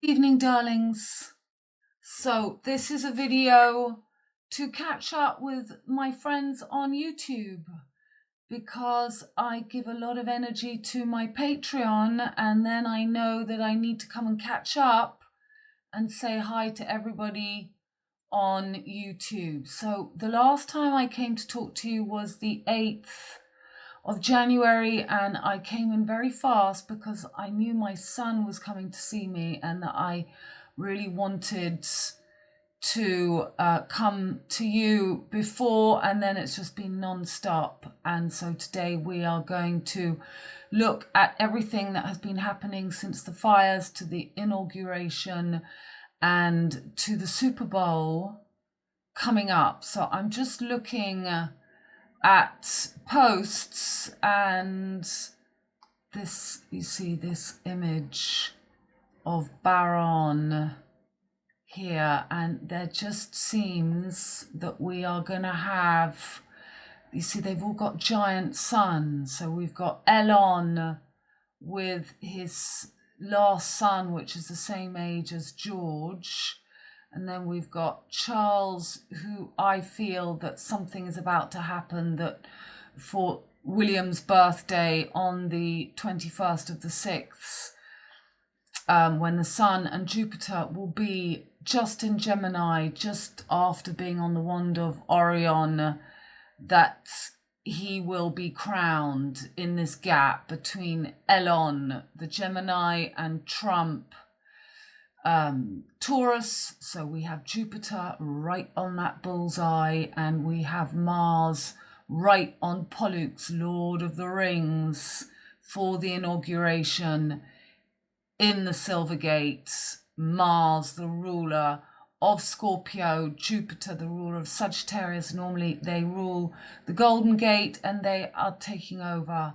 Evening, darlings. So this is a video to catch up with my friends on YouTube because I give a lot of energy to my Patreon, and then I know that I need to come and catch up and say hi to everybody on YouTube. So the last time I came to talk to you was the 8th of January, and I came in very fast because I knew my son was coming to see me and that I really wanted to come to you before, and then it's just been non-stop. And so today we are going to look at everything that has been happening since the fires to the inauguration and to the Super Bowl coming up. So I'm just looking at posts, and this, you see this image of Baron here, and there just seems that we are going to have, you see they've all got giant suns. So we've got Elon with his last son, which is the same age as George. And then we've got Charles, who I feel that something is about to happen, that for William's birthday on the 21st of the 6th, when the Sun and Jupiter will be just in Gemini, just after being on the wand of Orion, that he will be crowned in this gap between Elon, the Gemini, and Trump, Taurus. So we have Jupiter right on that bullseye, and we have Mars right on Pollux, Lord of the Rings, for the inauguration in the Silver Gate. Mars, the ruler of Scorpio, Jupiter, the ruler of Sagittarius. Normally they rule the Golden Gate, and they are taking over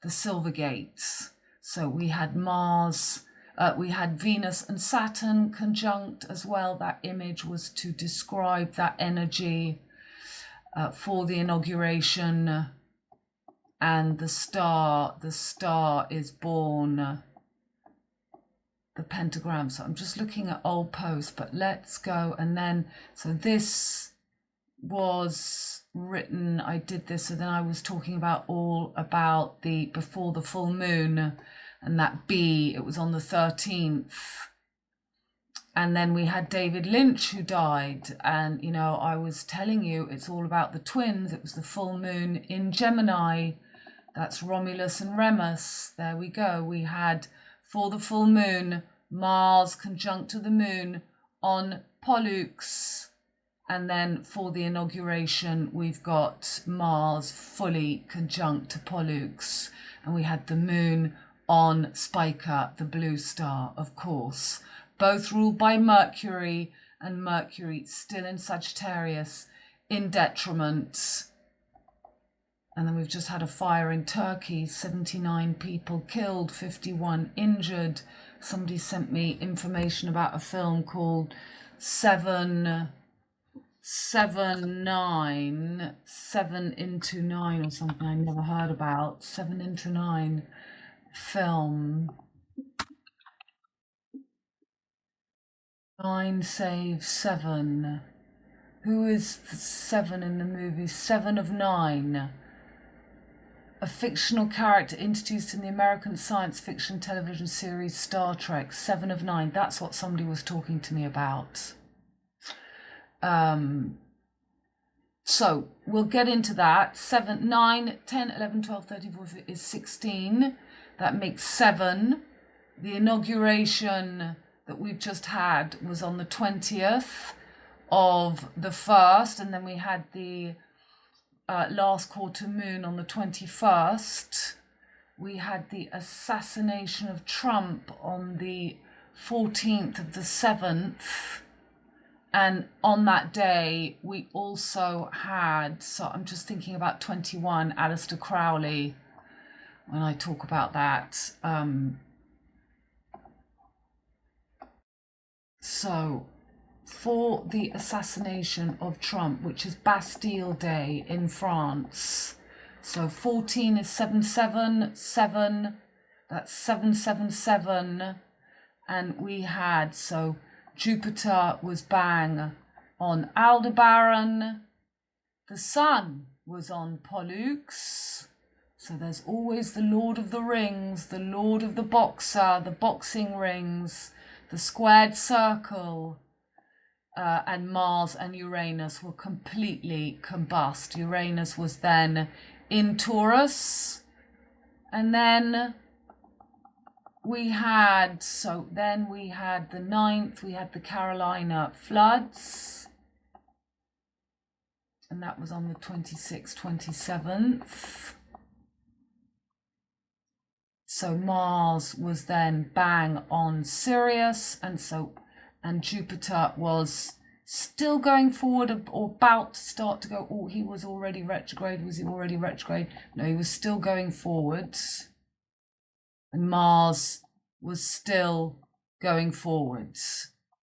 the Silver Gates. So we had Mars, we had Venus and Saturn conjunct as well. That image was to describe that energy for the inauguration. And the star is born, the pentagram. So I'm just looking at old posts, but let's go. And then, so this was written, I did this, so then I was talking about all about the before the full moon, and that B, it was on the 13th. And then we had David Lynch, who died. And, you know, I was telling you, it's all about the twins. It was the full moon in Gemini. That's Romulus and Remus. There we go. We had, for the full moon, Mars conjunct to the moon on Pollux. And then for the inauguration, we've got Mars fully conjunct to Pollux. And we had the moon on Spica, the blue star, of course. Both ruled by Mercury, and Mercury still in Sagittarius, in detriment. And then we've just had a fire in Turkey, 79 people killed, 51 injured. Somebody sent me information about a film called 7 into 9 or something I never heard about. 7 into 9 film. 9 saves 7. Who is the 7 in the movie? 7 of 9. A fictional character introduced in the American science fiction television series Star Trek. 7 of 9. That's what somebody was talking to me about. So we'll get into that. 7, 9, 10, 11, 12, 13, 14 is 16. That makes 7. The inauguration that we've just had was on the 20th of the 1st, and then we had the last quarter moon on the 21st. We had the assassination of Trump on the 14th of the 7th. And on that day, we also had, so I'm just thinking about 21, Aleister Crowley, when I talk about that. So for the assassination of Trump, which is Bastille Day in France. So 14 is 777, that's 777. And we had, so Jupiter was bang on Aldebaran. The Sun was on Pollux. So there's always the Lord of the Rings, the Lord of the Boxer, the boxing rings, the squared circle, and Mars and Uranus were completely combust. Uranus was then in Taurus, and then we had, the 9th, we had the Carolina floods, and that was on the 26th, 27th. So Mars was then bang on Sirius, and Jupiter was still going forward or about to start to go. Oh, he was already retrograde. Was he already retrograde? No, he was still going forward. And Mars was still going forwards.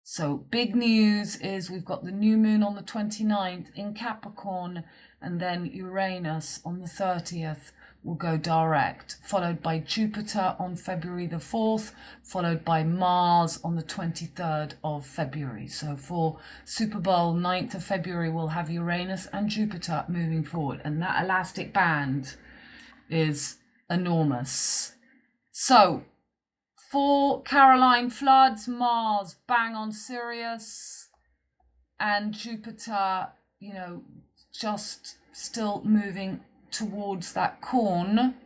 So big news is we've got the new moon on the 29th in Capricorn, and then Uranus on the 30th will go direct, followed by Jupiter on February the 4th, followed by Mars on the 23rd of February. So for Super Bowl 9th of February, we'll have Uranus and Jupiter moving forward, and that elastic band is enormous. So for Caroline floods, Mars bang on Sirius, and Jupiter, just still moving towards that corn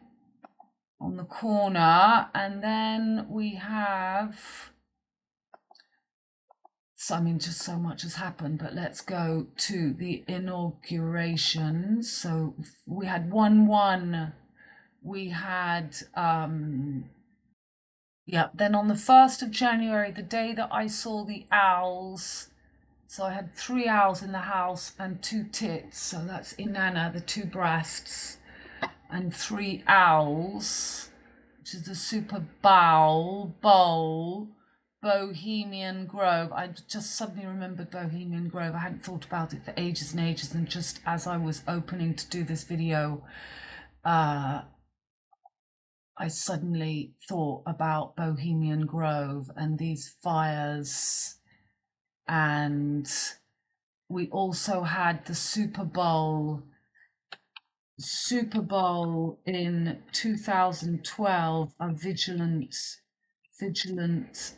on the corner. And then we have, just so much has happened, but let's go to the inauguration. So we had 1-1. We had, then on the 1st of January, the day that I saw the owls, so I had 3 owls in the house and 2 tits. So that's Inanna, the 2 breasts, and 3 owls, which is the super bowl, Bohemian Grove. I just suddenly remembered Bohemian Grove. I hadn't thought about it for ages and ages. And just as I was opening to do this video, I suddenly thought about Bohemian Grove and these fires. And we also had the Super Bowl in 2012, a vigilant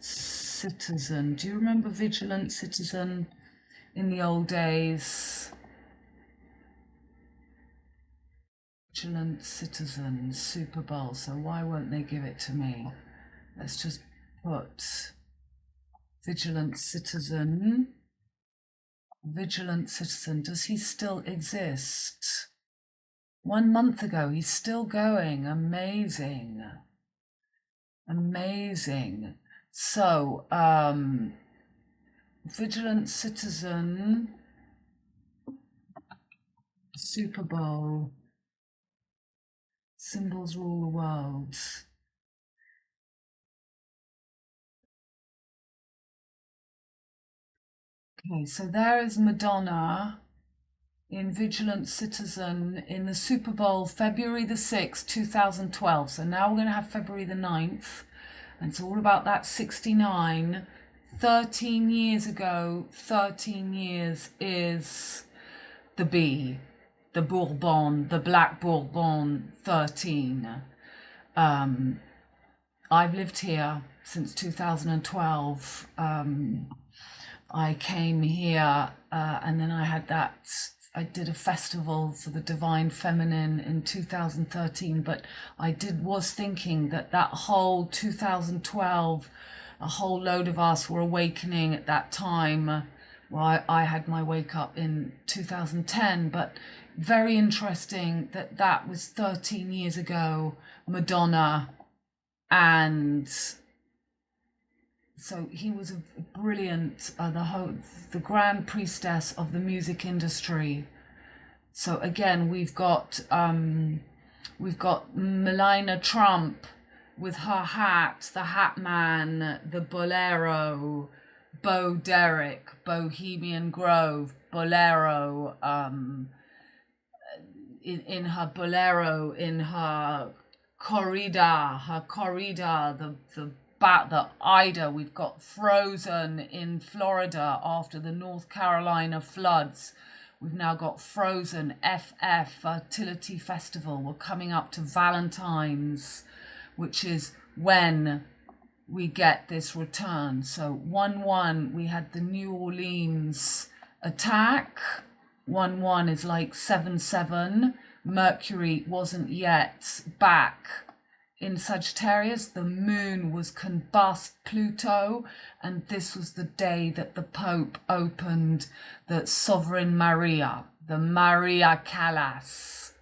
citizen. Do you remember Vigilant Citizen in the old days? Vigilant Citizen, Super Bowl. So why won't they give it to me? Let's just put Vigilant Citizen. Vigilant Citizen, does he still exist? 1 month ago, he's still going. Amazing. So, Vigilant Citizen, Super Bowl, symbols rule the world. Okay, so there is Madonna in Vigilant Citizen in the Super Bowl, February the 6th, 2012. So now we're going to have February the 9th, and it's all about that 69. 13 years ago, 13 years is the B, the Bourbon, the Black Bourbon 13. I've lived here since 2012. I came here and then I did a festival for the Divine Feminine in 2013, but was thinking that whole 2012, a whole load of us were awakening at that time. Well, I had my wake up in 2010, but very interesting that was 13 years ago, Madonna, and so he was a brilliant, the grand priestess of the music industry. So again, we've got Melania Trump with her hat, the Hat Man, the Bolero, Bo Derek, Bohemian Grove, Bolero, in her Bolero, in her corrida, the the Ida. We've got Frozen in Florida after the North Carolina floods. We've now got Frozen, FF, Fertility Festival. We're coming up to Valentine's, which is when we get this return. So 1-1, we had the New Orleans attack. 1-1 is like 7-7. Mercury wasn't yet back in Sagittarius. The moon was combust Pluto, and this was the day that the Pope opened the Sovereign Maria, the Maria Callas.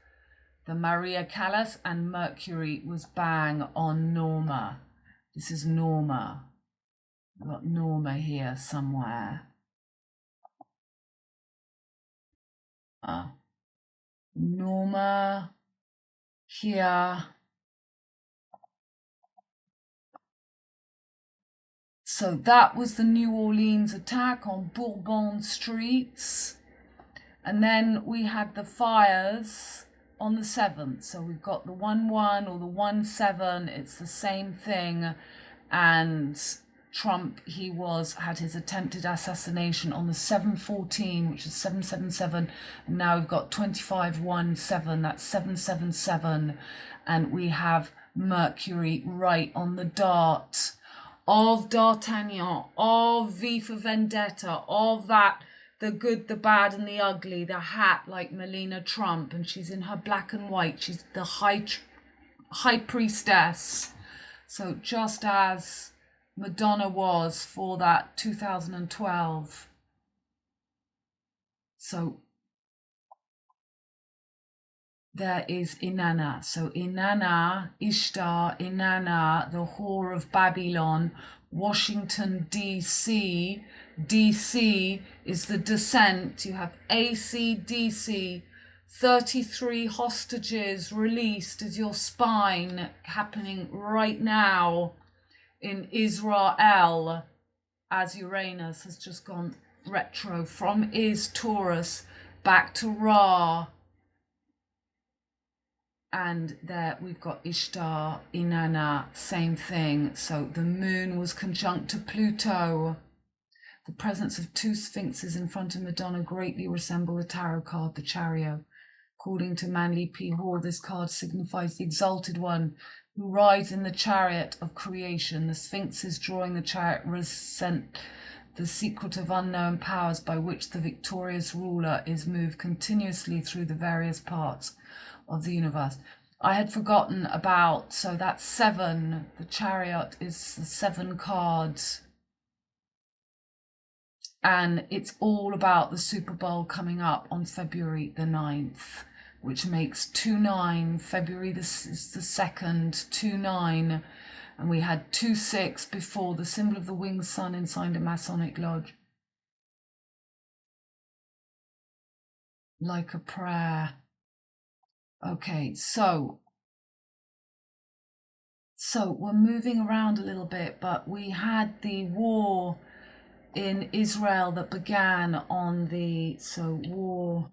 The Maria Callas, and Mercury was bang on Norma. This is Norma. I've got Norma here somewhere. Norma here. So that was the New Orleans attack on Bourbon streets. And then we had the fires on the 7th. So we've got the 1-1 or the 1-7. It's the same thing. And Trump, had his attempted assassination on the 7/14, which is 7/77. And now we've got 25/17. That's 7/77. And we have Mercury right on the dart of D'Artagnan, of V for Vendetta, of that, the good, the bad, and the ugly, the hat like Melania Trump, and she's in her black and white. She's the high priestess. So just as Madonna was for that 2012. So there is Inanna. So Inanna, Ishtar, Inanna, the whore of Babylon, Washington, D.C. D.C. is the descent. You have AC/DC, 33 hostages released as your spine, happening right now in Israel, as Uranus has just gone retro from Taurus back to Ra. And there we've got Ishtar, Inanna, same thing. So the moon was conjunct to Pluto. The presence of two sphinxes in front of Madonna greatly resemble the tarot card, the Chariot. According to Manly P. Hall, this card signifies the exalted one who rides in the chariot of creation. The sphinxes drawing the chariot represent the secret of unknown powers by which the victorious ruler is moved continuously through the various parts of the universe. I had forgotten about, so that's 7. The chariot is the 7 cards. And it's all about the Super Bowl coming up on February the 9th, which makes 2-9. February is the 2nd, 2-9. And we had 2-6 before, the symbol of the winged sun inside a Masonic lodge. Like a prayer. Okay, so we're moving around a little bit, but we had the war in Israel that began on the, war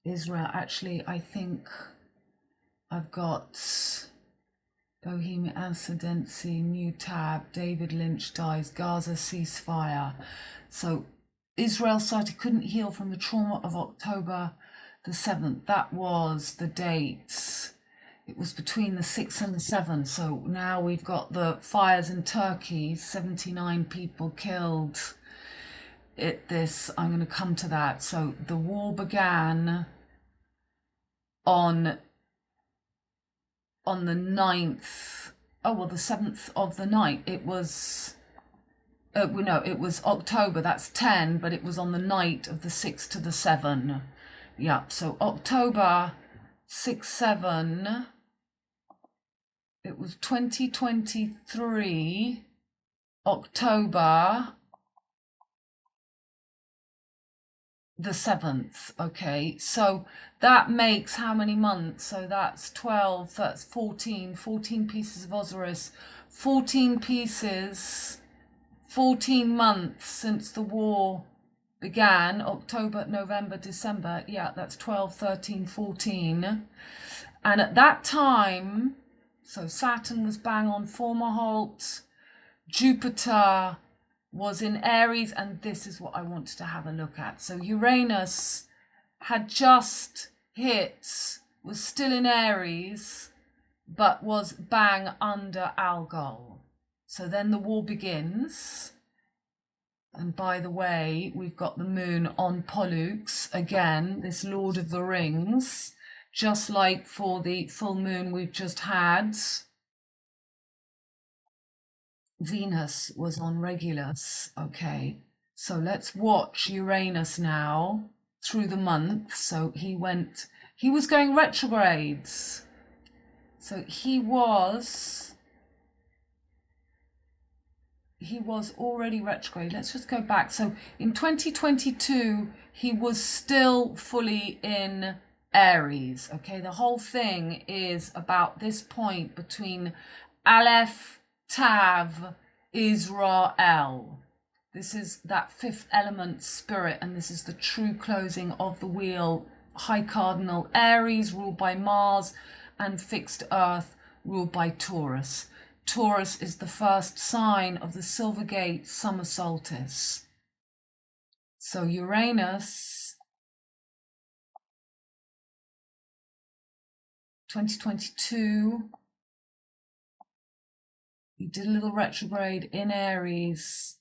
Israel, actually I think I've got Bohemian Ascendancy, new tab, David Lynch dies, Gaza ceasefire. So Israel society couldn't heal from the trauma of October the 7th. That was the date. It was between the 6th and the 7th. So now we've got the fires in Turkey, 79 people killed. I'm going to come to that. So the war began on the 9th. Oh, well, the 7th of the night. It was, it was October, that's 10, but it was on the night of the 6th to the 7th. Yeah, so October 6-7, it was 2023, October the 7th, okay, so that makes how many months? So that's 12, that's 14 pieces of Osiris, 14 pieces, 14 months since the war began, October, November, December, yeah, that's 12, 13, 14. And at that time, So Saturn was bang on Fomalhaut. Jupiter was in Aries, and this is what I wanted to have a look at. So Uranus had just hit, was still in Aries, but was bang under Algol. So then the war begins. And by the way, we've got the moon on Pollux, again, this Lord of the Rings, just like for the full moon we've just had. Venus was on Regulus. Okay, so let's watch Uranus now through the month. So he was going retrogrades. So he was already retrograde. Let's just go back. So in 2022, he was still fully in Aries. Okay, the whole thing is about this point between Aleph, Tav, Israel. This is that fifth element spirit, and this is the true closing of the wheel. High cardinal Aries, ruled by Mars, and fixed earth, ruled by Taurus. Taurus is the first sign of the Silvergate summer solstice. So Uranus, 2022, he did a little retrograde in Aries.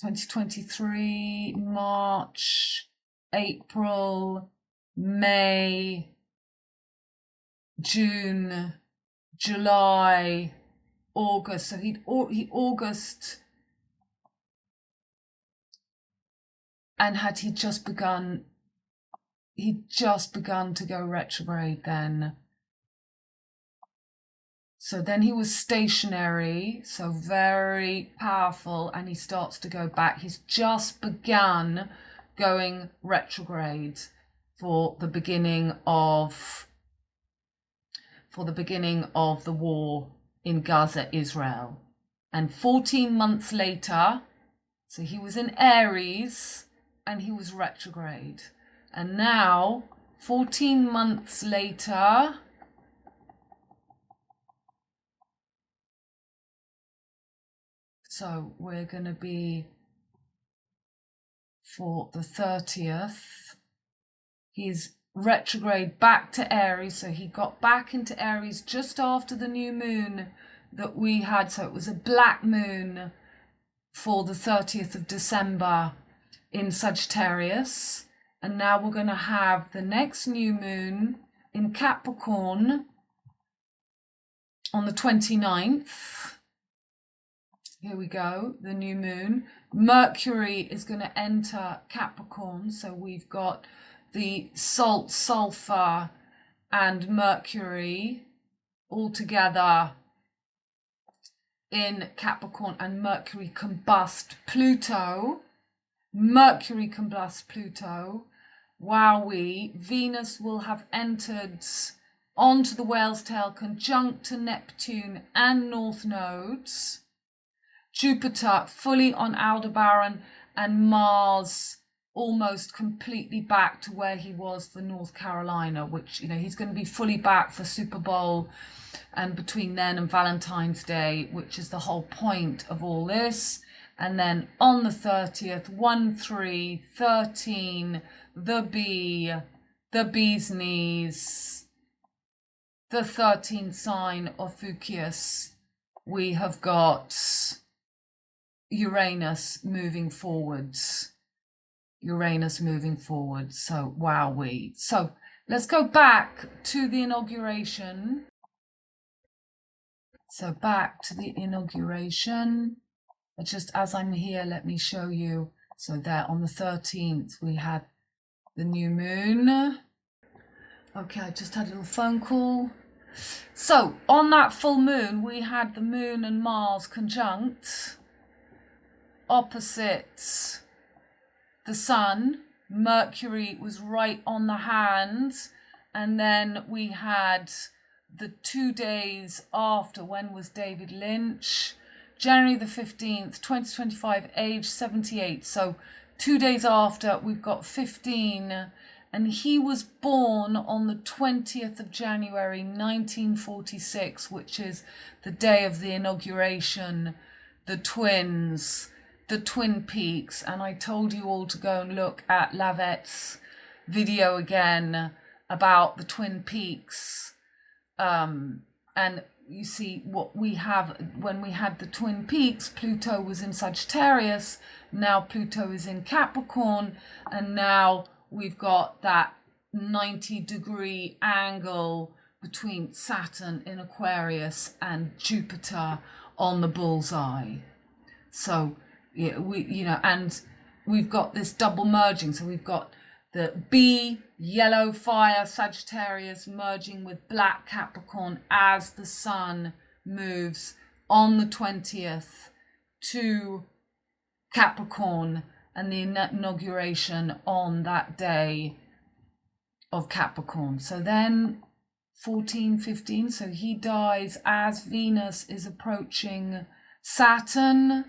2023, March, April, May, June, July, August. So he August, and he'd just begun to go retrograde then. So then he was stationary, so very powerful, and he starts to go back. He's just begun going retrograde for the beginning of the war in Gaza, Israel. And 14 months later, so he was in Aries and he was retrograde. And now, 14 months later, so we're going to be for the 30th. He's retrograde back to Aries. So he got back into Aries just after the new moon that we had. So it was a black moon for the 30th of December in Sagittarius. And now we're going to have the next new moon in Capricorn on the 29th. Here we go, the new moon. Mercury is going to enter Capricorn. So we've got the salt, sulfur, and Mercury all together in Capricorn, and Mercury combust Pluto. Mercury combust Pluto. Wowee. Venus will have entered onto the whale's tail, conjunct to Neptune and North nodes. Jupiter fully on Aldebaran, and Mars almost completely back to where he was for North Carolina, which, you know, he's going to be fully back for Super Bowl and between then and Valentine's Day, which is the whole point of all this. And then on the 30th, 1-3-13, the bee, the bee's knees, the 13th sign of Fucius, we have got Uranus moving forwards. Uranus moving forwards. So wowee. So let's go back to the inauguration. So back to the inauguration. Just as I'm here, let me show you. So there on the 13th, we had the new moon. Okay, I just had a little phone call. So on that full moon, we had the moon and Mars conjunct opposite the sun. Mercury was right on the hand, and then we had the 2 days after. When was David Lynch? January the 15th, 2025, age 78. So 2 days after, we've got 15, and he was born on the 20th of January 1946, which is the day of the inauguration, the twins, the Twin Peaks. And I told you all to go and look at Lavette's video again about the Twin Peaks. And you see what we have when we had the Twin Peaks. Pluto was in Sagittarius, now Pluto is in Capricorn, and now we've got that 90-degree angle between Saturn in Aquarius and Jupiter on the bullseye. So yeah, and we've got this double merging. So we've got the B, yellow fire Sagittarius merging with black Capricorn as the sun moves on the 20th to Capricorn, and the inauguration on that day of Capricorn. So then 1415, so he dies as Venus is approaching Saturn.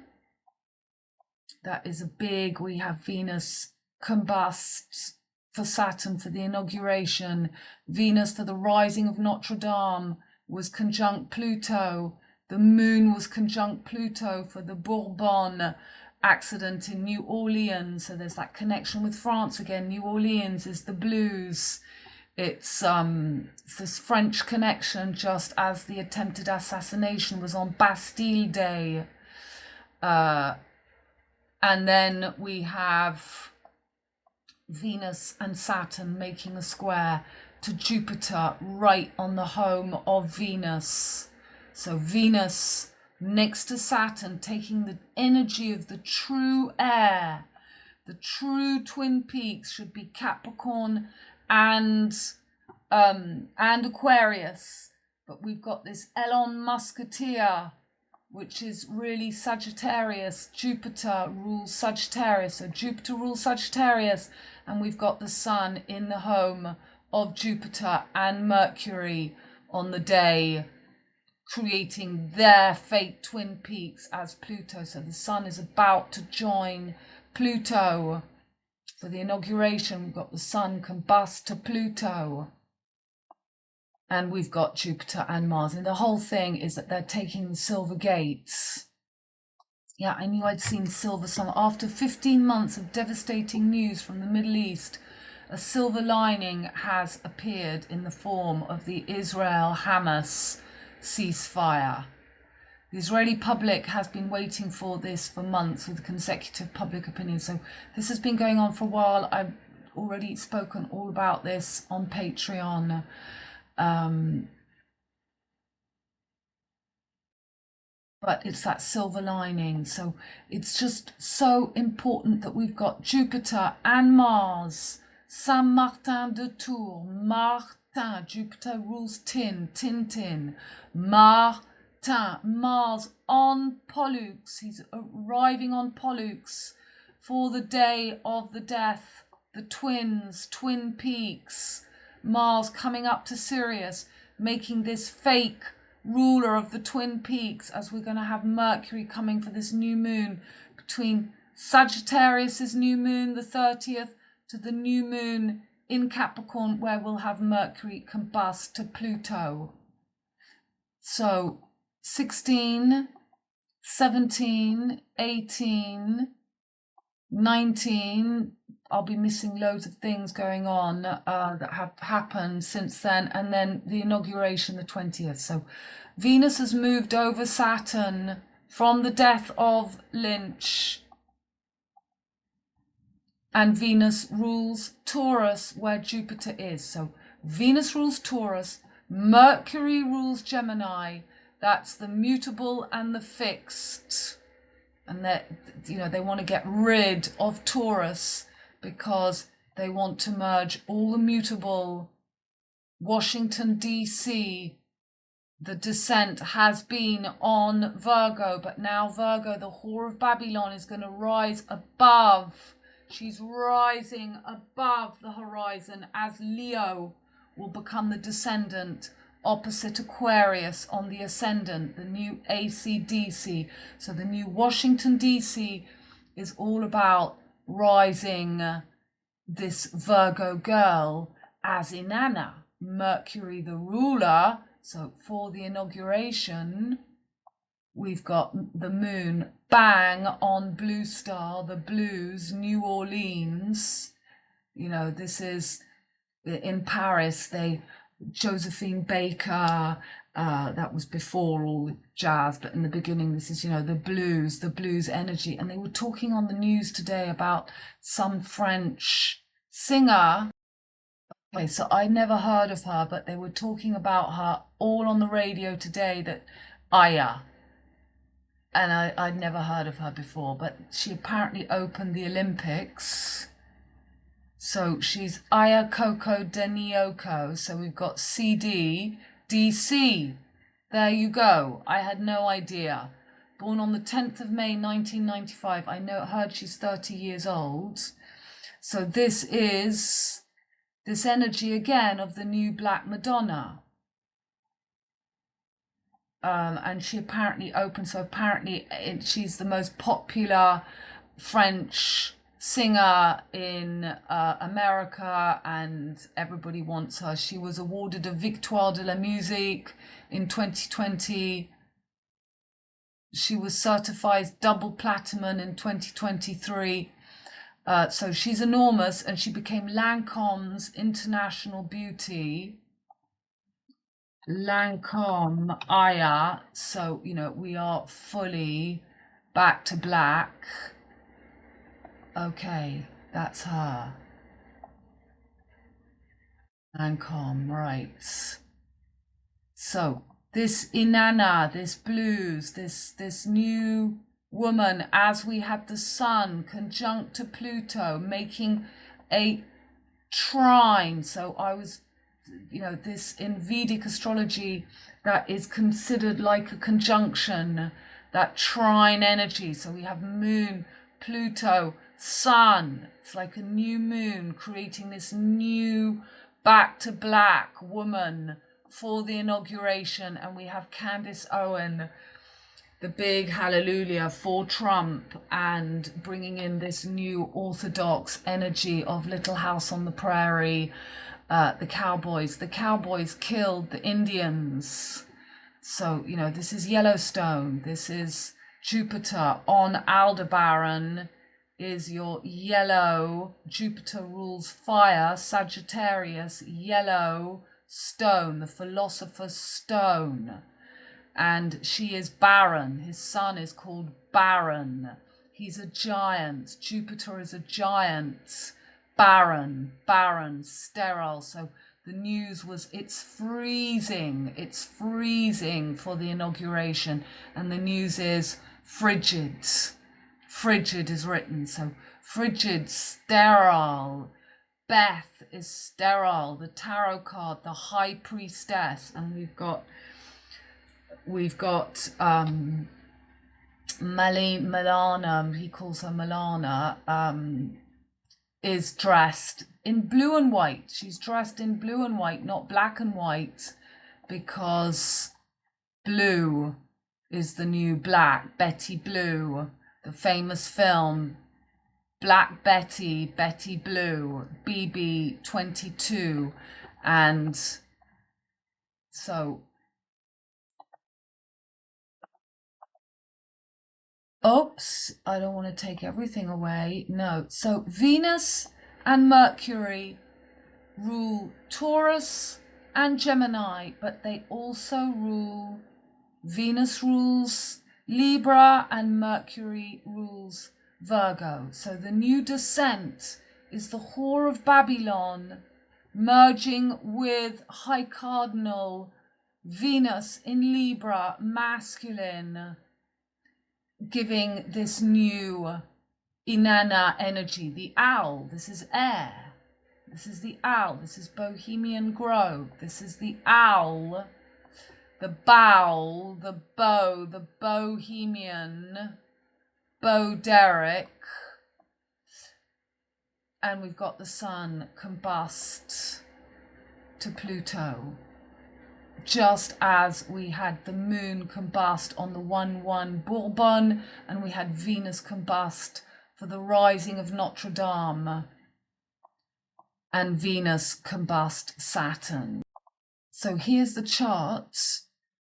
That is a big, we have Venus combusts for Saturn for the inauguration. Venus for the rising of Notre Dame was conjunct Pluto. The moon was conjunct Pluto for the Bourbon accident in New Orleans. So there's that connection with France again. New Orleans is the blues. It's this French connection, just as the attempted assassination was on Bastille Day. And then we have Venus and Saturn making a square to Jupiter right on the home of Venus. So Venus next to Saturn, taking the energy of the true air. The true Twin Peaks should be Capricorn and Aquarius, but we've got this Elon Musketeer, which is really Sagittarius. Jupiter rules Sagittarius, so Jupiter rules Sagittarius, and we've got the sun in the home of Jupiter and Mercury on the day, creating their fake Twin Peaks as Pluto. So the sun is about to join Pluto for the inauguration. We've got the sun combust to Pluto, and we've got Jupiter and Mars. And the whole thing is that they're taking the silver gates. Yeah, I knew I'd seen silver summer. After 15 months of devastating news from the Middle East, a silver lining has appeared in the form of the Israel-Hamas ceasefire. The Israeli public has been waiting for this for months with consecutive public opinion. So this has been going on for a while. I've already spoken all about this on Patreon. But it's that silver lining. So it's just so important that we've got Jupiter and Mars. Saint Martin de Tours, Martin, Jupiter rules tin, Martin, Mars on Pollux. He's arriving on Pollux for the day of the death, the twins, Twin Peaks. Mars coming up to Sirius, making this fake ruler of the Twin Peaks, as we're going to have Mercury coming for this new moon between Sagittarius's new moon, the 30th, to the new moon in Capricorn, where we'll have Mercury combust to Pluto. So 16, 17, 18, 19, I'll be missing loads of things going on that have happened since then, and then the inauguration, the 20th. So Venus has moved over Saturn from the death of Lynch, and Venus rules Taurus, where Jupiter is. So Venus rules Taurus, Mercury rules Gemini. That's the mutable and the fixed. And they want to get rid of Taurus because they want to merge all the mutable. Washington, D.C., the descent has been on Virgo, but now Virgo, the whore of Babylon, is going to rise above. She's rising above the horizon as Leo will become the descendant opposite Aquarius on the ascendant, the new AC/DC. So the new Washington, D.C. is all about rising this Virgo girl as Inanna, Mercury the ruler. So for the inauguration, we've got the moon bang on Blue Star, the blues, New Orleans. You know, this is in Paris, Josephine Baker, that was before all the jazz, but in the beginning, this is, you know, the blues energy. And they were talking on the news today about some French singer. Okay, so I never heard of her, but they were talking about her all on the radio today, that Aya. And I'd never heard of her before, but she apparently opened the Olympics. So she's Aya Coco Denioko. So we've got CD, DC. There you go. I had no idea. Born on the 10th of May, 1995. I heard she's 30 years old. So this is this energy again of the new Black Madonna. And she apparently opened, so apparently she's the most popular French singer in America, and everybody wants her. She was awarded a Victoire de la Musique in 2020. She was certified double platinum in 2023. So she's enormous, and she became Lancome's international beauty. Lancome Aya. So, you know, we are fully back to black. Okay, that's her. Lancome, right. So this Inanna, this blues, this new woman, as we had the sun conjunct to Pluto, making a trine. So I was, you know, this in Vedic astrology, that is considered like a conjunction, that trine energy. So we have moon, Pluto, sun. It's like a new moon creating this new back to black woman for the inauguration. And we have Candace Owen, the big hallelujah for Trump, and bringing in this new orthodox energy of Little House on the Prairie. The Cowboys killed the Indians. So, you know, this is Yellowstone. This is Jupiter on Aldebaran is your yellow. Jupiter rules fire. Sagittarius, yellow stone, the philosopher's stone. And she is barren. His son is called Barren. He's a giant. Jupiter is a giant. Barren, sterile. So the news was it's freezing for the inauguration. And the news is frigid. Frigid is written. So frigid, sterile. Beth is sterile. The tarot card, the high priestess. And we've got Malana, he calls her Malana, is dressed in blue and white. She's dressed in blue and white, not black and white, because blue is the new black. Betty Blue, the famous film, Black Betty, Betty Blue, BB 22. And so, oops, I don't want to take everything away. No. So Venus and Mercury rule Taurus and Gemini, but they also rule, Venus rules Libra and Mercury rules Virgo. So the new descent is the whore of Babylon merging with High Cardinal Venus in Libra, masculine, giving this new Inanna energy. The owl, this is air. This is the owl. This is Bohemian Grove. This is the owl. The bowl, the bow, the Bohemian, Bo Derek. And we've got the sun combust to Pluto. Just as we had the moon combust on the 1-1 Bourbon, and we had Venus combust for the rising of Notre Dame. and Venus combust Saturn. So here's the chart.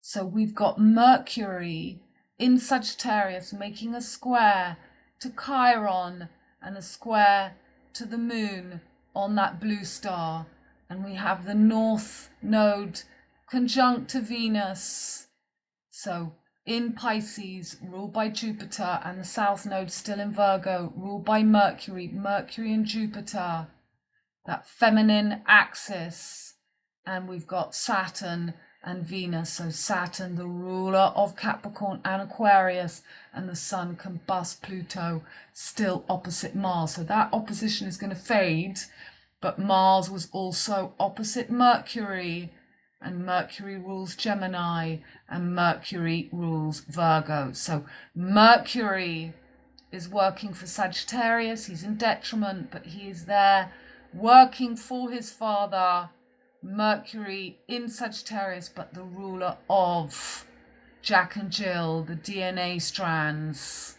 So we've got Mercury in Sagittarius making a square to Chiron and a square to the moon on that blue star. And we have the North Node conjunct to Venus. So in Pisces, ruled by Jupiter, and the South Node still in Virgo, ruled by Mercury, Mercury and Jupiter, that feminine axis. And we've got Saturn and Venus. So Saturn, the ruler of Capricorn and Aquarius, and the Sun combust Pluto, still opposite Mars. So that opposition is going to fade, but Mars was also opposite Mercury, and Mercury rules Gemini, and Mercury rules Virgo. So Mercury is working for Sagittarius. He's in detriment, but he is there working for his father. Mercury in Sagittarius, but the ruler of Jack and Jill, the DNA strands.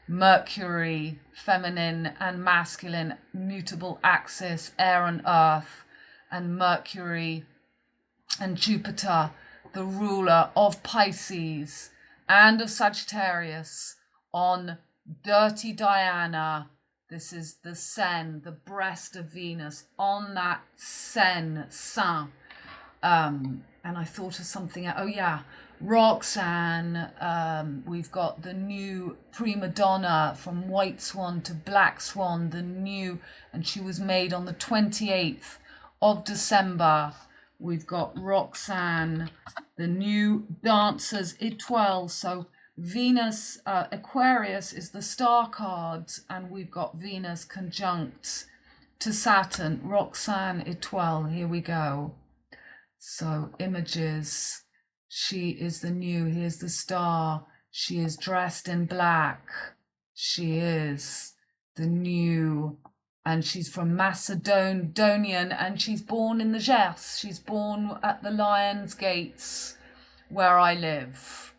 Mercury, feminine and masculine, mutable axis, air and earth, and Mercury and Jupiter, the ruler of Pisces and of Sagittarius, on dirty Diana. This is the Seine, the breast of Venus, on that Seine. And I thought of something, oh yeah, Roxanne. We've got the new prima donna, from White Swan to Black Swan, the new, and she was made on the 28th of December. We've got Roxanne, the new dancers étoiles. So Venus, Aquarius is the star card, and we've got Venus conjunct to Saturn. Roxanne étoile, here we go. So images, she is the new, here's the star. She is dressed in black. She is the new, and she's from Macedonian, and she's born in the Gers. She's born at the Lion's Gates, where I live.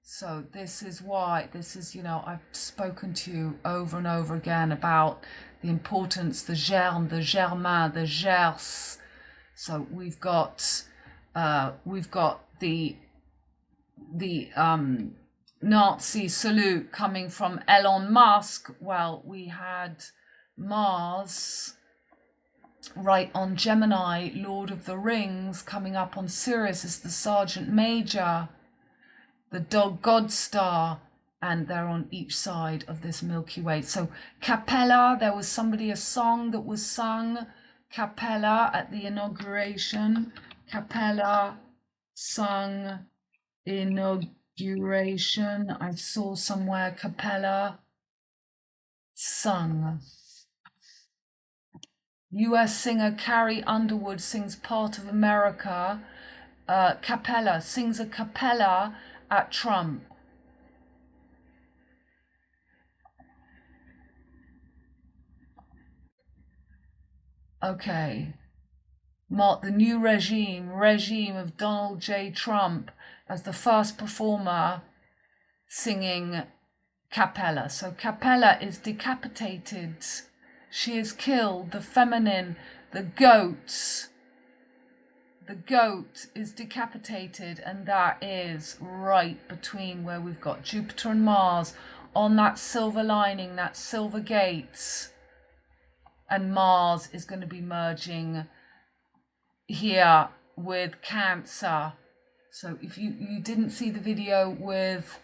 So this is why, this is, you know, I've spoken to you over and over again about the importance, the germe, the germain, the Gers. So we've got the Nazi salute coming from Elon Musk. Well, we had Mars right on Gemini, Lord of the Rings, coming up on Sirius as the Sergeant Major, the dog God star, and they're on each side of this Milky Way. So Capella, there was a song that was sung, Capella, at the inauguration. Capella sung inauguration. I saw somewhere Capella sung. US singer Carrie Underwood sings Part of America. Capella sings a cappella at Trump. Okay. Mark the new regime of Donald J. Trump as the first performer singing Capella. So Capella is decapitated. She is killed. The feminine, the goat is decapitated, and that is right between where we've got Jupiter and Mars on that silver lining, that silver gate. And Mars is going to be merging here with Cancer. So if you didn't see the video with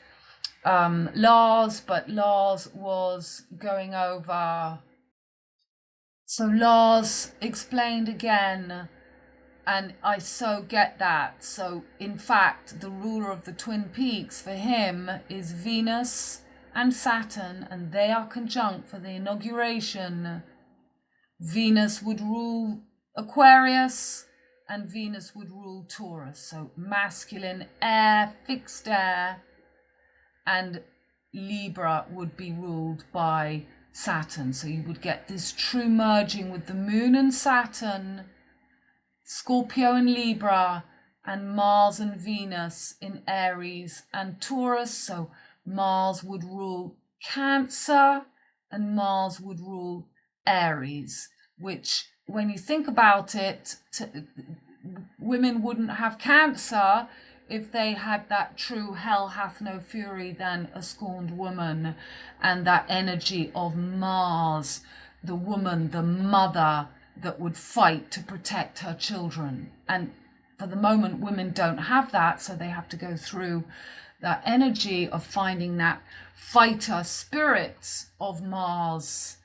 Lars, but Lars was going over. So Lars explained again, and I so get that. So in fact, the ruler of the Twin Peaks for him is Venus and Saturn, and they are conjunct for the inauguration. Venus would rule Aquarius and Venus would rule Taurus. So masculine air, fixed air, and Libra would be ruled by Saturn. So you would get this true merging with the moon and Saturn, Scorpio and Libra, and Mars and Venus in Aries and Taurus. So Mars would rule Cancer and Mars would rule Aries. which when you think about it, women wouldn't have Cancer if they had that true hell hath no fury than a scorned woman, and that energy of Mars, the woman, the mother that would fight to protect her children. And for the moment, women don't have that, so they have to go through that energy of finding that fighter spirit of Mars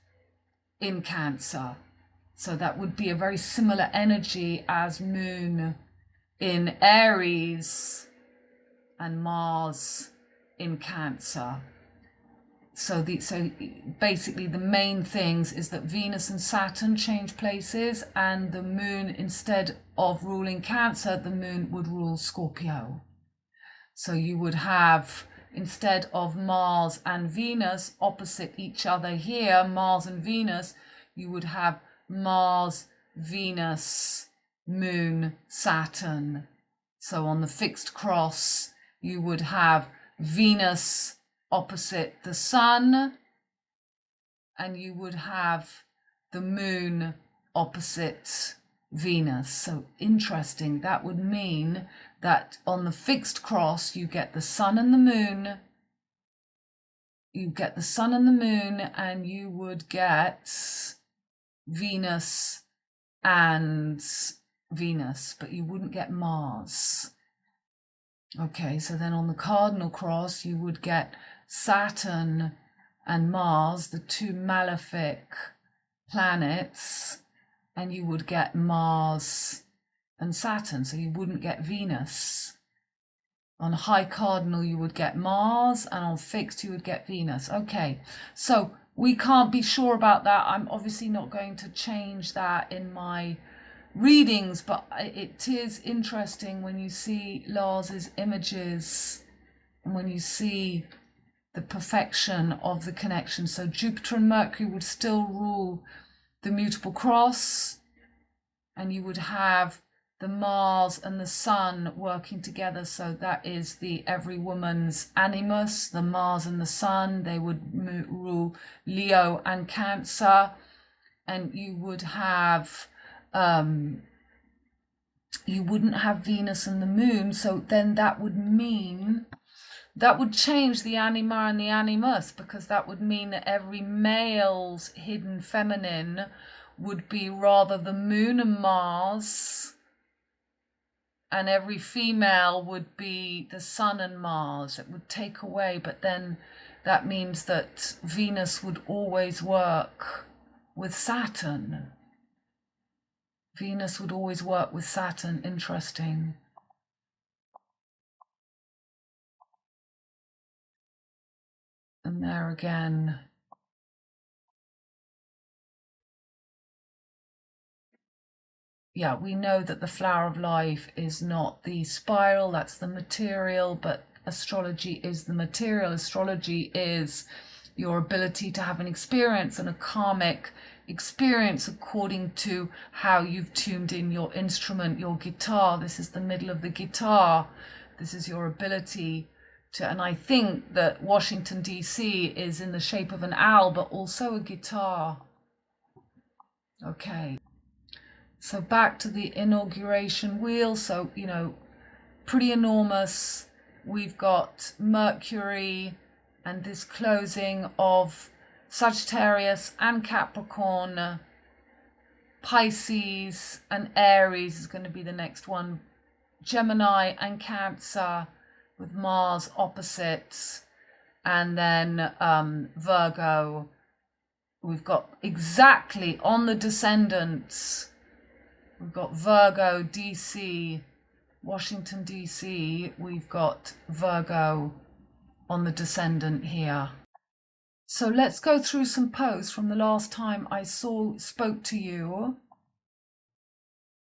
in Cancer. So that would be a very similar energy as Moon in Aries and Mars in Cancer. So basically the main things is that Venus and Saturn change places, and the Moon, instead of ruling Cancer, the Moon would rule Scorpio. So you would have, instead of Mars and Venus opposite each other here, Mars and Venus, you would have Mars, Venus, Moon, Saturn. So on the fixed cross, you would have Venus opposite the Sun, and you would have the Moon opposite Venus. So interesting. That would mean that on the fixed cross, you get the Sun and the Moon. You get the Sun and the Moon, and you would get Venus and Venus, but you wouldn't get Mars. Okay, so then on the cardinal cross, you would get Saturn and Mars, the two malefic planets, and you would get Mars and Saturn, so you wouldn't get Venus. On high cardinal, you would get Mars, and on fixed, you would get Venus. Okay, so we can't be sure about that. I'm obviously not going to change that in my readings, but it is interesting when you see Lars's images and when you see the perfection of the connection. So Jupiter and Mercury would still rule the mutable cross, and you would have the Mars and the Sun working together. So that is the every woman's animus, the Mars and the Sun. They would rule Leo and Cancer, and you would have you wouldn't have Venus and the Moon. So then that would mean, that would change the anima and the animus, because that would mean that every male's hidden feminine would be rather the Moon and Mars, and every female would be the Sun and Mars. It would take away, but then that means that Venus would always work with Saturn. Venus would always work with Saturn. Interesting. And there again, yeah, we know that the flower of life is not the spiral, that's the material, but astrology is the material. Astrology is your ability to have an experience, and a karmic experience according to how you've tuned in your instrument, your guitar. This is the middle of the guitar. This is your ability to, and I think that Washington, D.C. is in the shape of an owl, but also a guitar. Okay. So back to the inauguration wheel. So, you know, pretty enormous. We've got Mercury and this closing of Sagittarius and Capricorn. Pisces and Aries is going to be the next one. Gemini and Cancer with Mars opposites. And then Virgo. We've got exactly on the descendants. We've got Virgo, DC, Washington, DC. We've got Virgo on the descendant here. So let's go through some posts from the last time I spoke to you.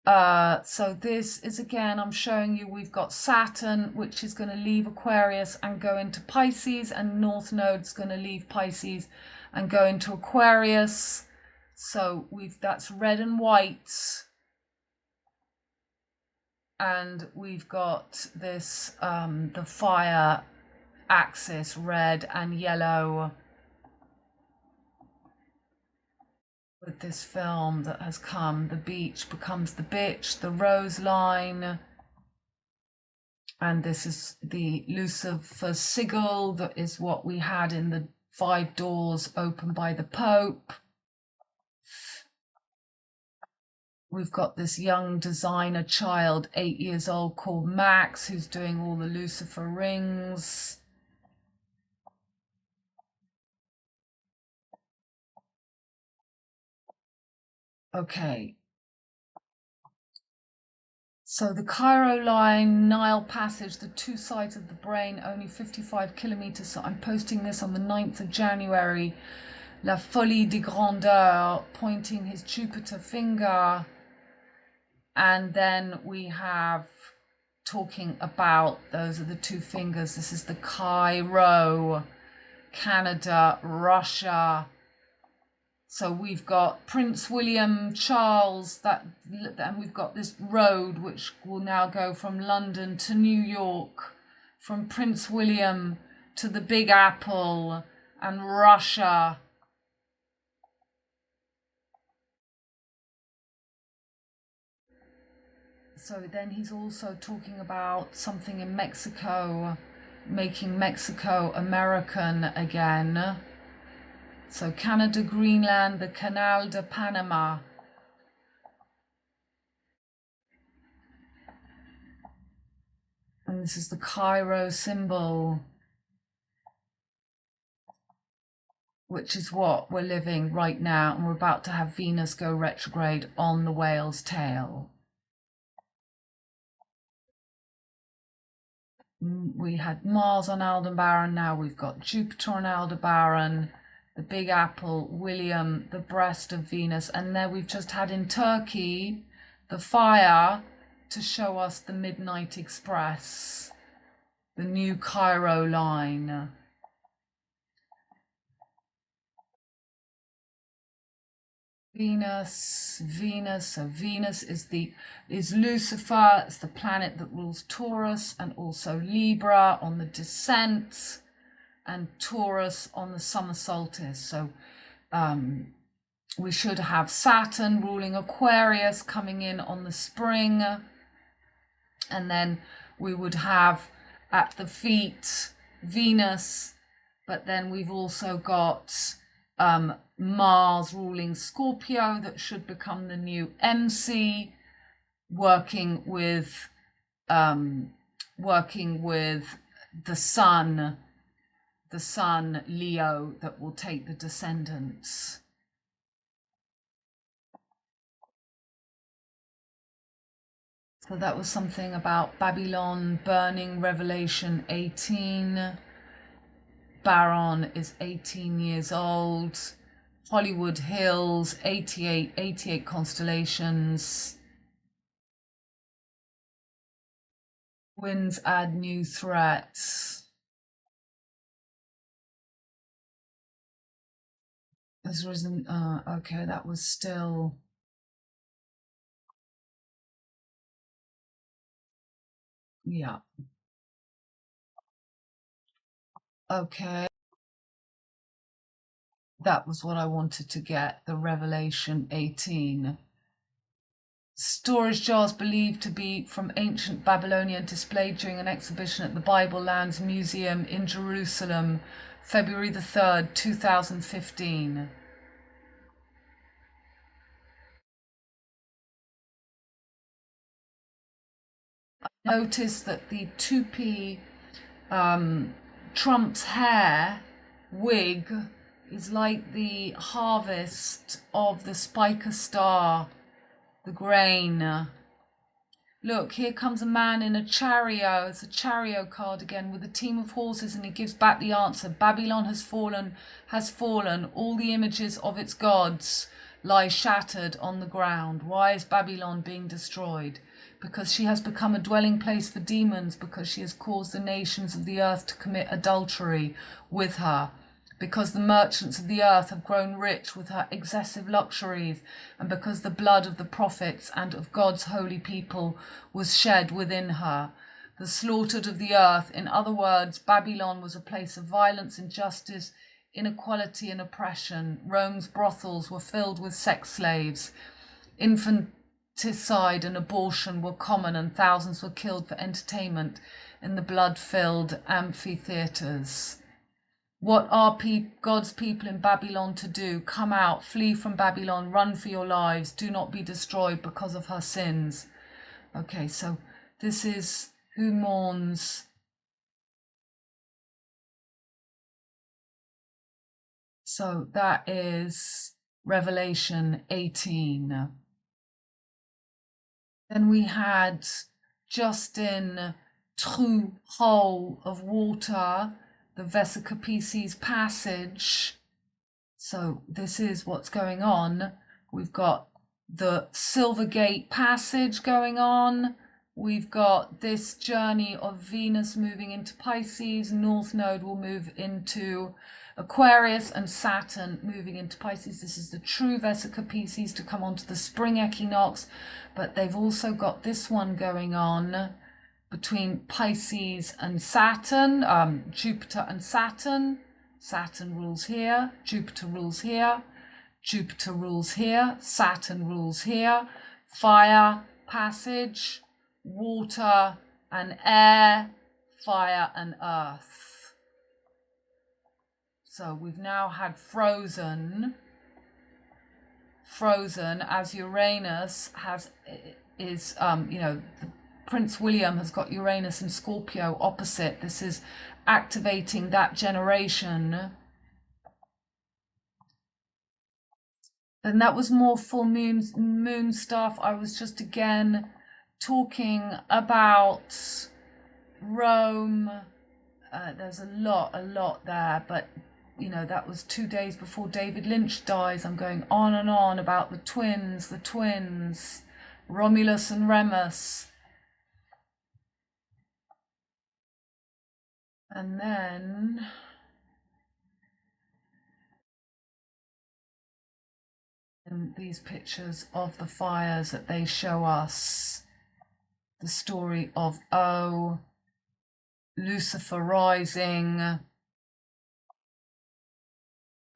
So this is, again, I'm showing you we've got Saturn, which is going to leave Aquarius and go into Pisces, and North Node's going to leave Pisces and go into Aquarius. So that's red and white. And we've got this, the fire axis, red and yellow. with this film that has come. The beach becomes the bitch, the rose line. And this is the Lucifer sigil. That is what we had in the 5 doors opened by the Pope. We've got this young designer child, 8 years old, called Max, who's doing all the Lucifer rings. Okay. So the Cairo line, Nile Passage, the 2 sides of the brain, only 55 kilometers. So I'm posting this on the 9th of January. La Folie de Grandeur, pointing his Jupiter finger. And then we have talking about, those are the 2 fingers. This is the Cairo, Canada, Russia. So we've got Prince William, Charles, and we've got this road which will now go from London to New York, from Prince William to the Big Apple and Russia. So then he's also talking about something in Mexico, making Mexico American again. So Canada, Greenland, the Canal de Panama. And this is the Cairo symbol, which is what we're living right now. And we're about to have Venus go retrograde on the whale's tail. We had Mars on Aldebaran, now we've got Jupiter on Aldebaran, the Big Apple, William, the breast of Venus, and there we've just had in Turkey the fire to show us the Midnight Express, the new Cairo line. Venus is Lucifer. It's the planet that rules Taurus and also Libra on the descent, and Taurus on the summer solstice. So we should have Saturn ruling Aquarius coming in on the spring, and then we would have at the feet Venus, but then we've also got Mars ruling Scorpio, that should become the new MC, working with the sun Leo, that will take the descendants. So that was something about Babylon burning, Revelation 18. Baron is 18 years old. Hollywood Hills, 88 constellations. Winds add new threats. Has risen, okay, that was still. Yeah. Okay. That was what I wanted to get, the Revelation 18. Storage jars believed to be from ancient Babylonian, displayed during an exhibition at the Bible Lands Museum in Jerusalem, February the 3rd, 2015. I noticed that the 2p Trump's hair wig is like the harvest of the spiker star, the grain. Look, here comes a man in a chariot. It's a chariot card again with a team of horses, and he gives back the answer. Babylon has fallen, has fallen. All the images of its gods lie shattered on the ground. Why is Babylon being destroyed? Because she has become a dwelling place for demons, because she has caused the nations of the earth to commit adultery with her, because the merchants of the earth have grown rich with her excessive luxuries, and because the blood of the prophets and of God's holy people was shed within her. The slaughtered of the earth, in other words, Babylon was a place of violence, injustice, inequality and oppression. Rome's brothels were filled with sex slaves. Infanticide and abortion were common, and thousands were killed for entertainment in the blood-filled amphitheatres. What are God's people in Babylon to do? Come out, flee from Babylon, run for your lives, do not be destroyed because of her sins. Okay, so this is who mourns. So that is Revelation 18. Then we had Justin True Hole of Water, the Vesica passage. So this is what's going on. We've got the Silvergate passage going on. We've got this journey of Venus moving into Pisces. North Node will move into Aquarius, and Saturn moving into Pisces. This is the true Vesica to come onto the spring equinox. But they've also got this one going on between Pisces and Saturn, Jupiter and Saturn. Saturn rules here, Jupiter rules here, Jupiter rules here, Saturn rules here. Fire, passage, water and air, fire and earth. So we've now had frozen as Uranus is Prince William has got Uranus and Scorpio opposite. This is activating that generation. And that was more full moon stuff. I was just again talking about Rome. There's a lot there, but that was 2 days before David Lynch dies. I'm going on and on about the twins, Romulus and Remus. And then these pictures of the fires that they show us, the story of Lucifer rising,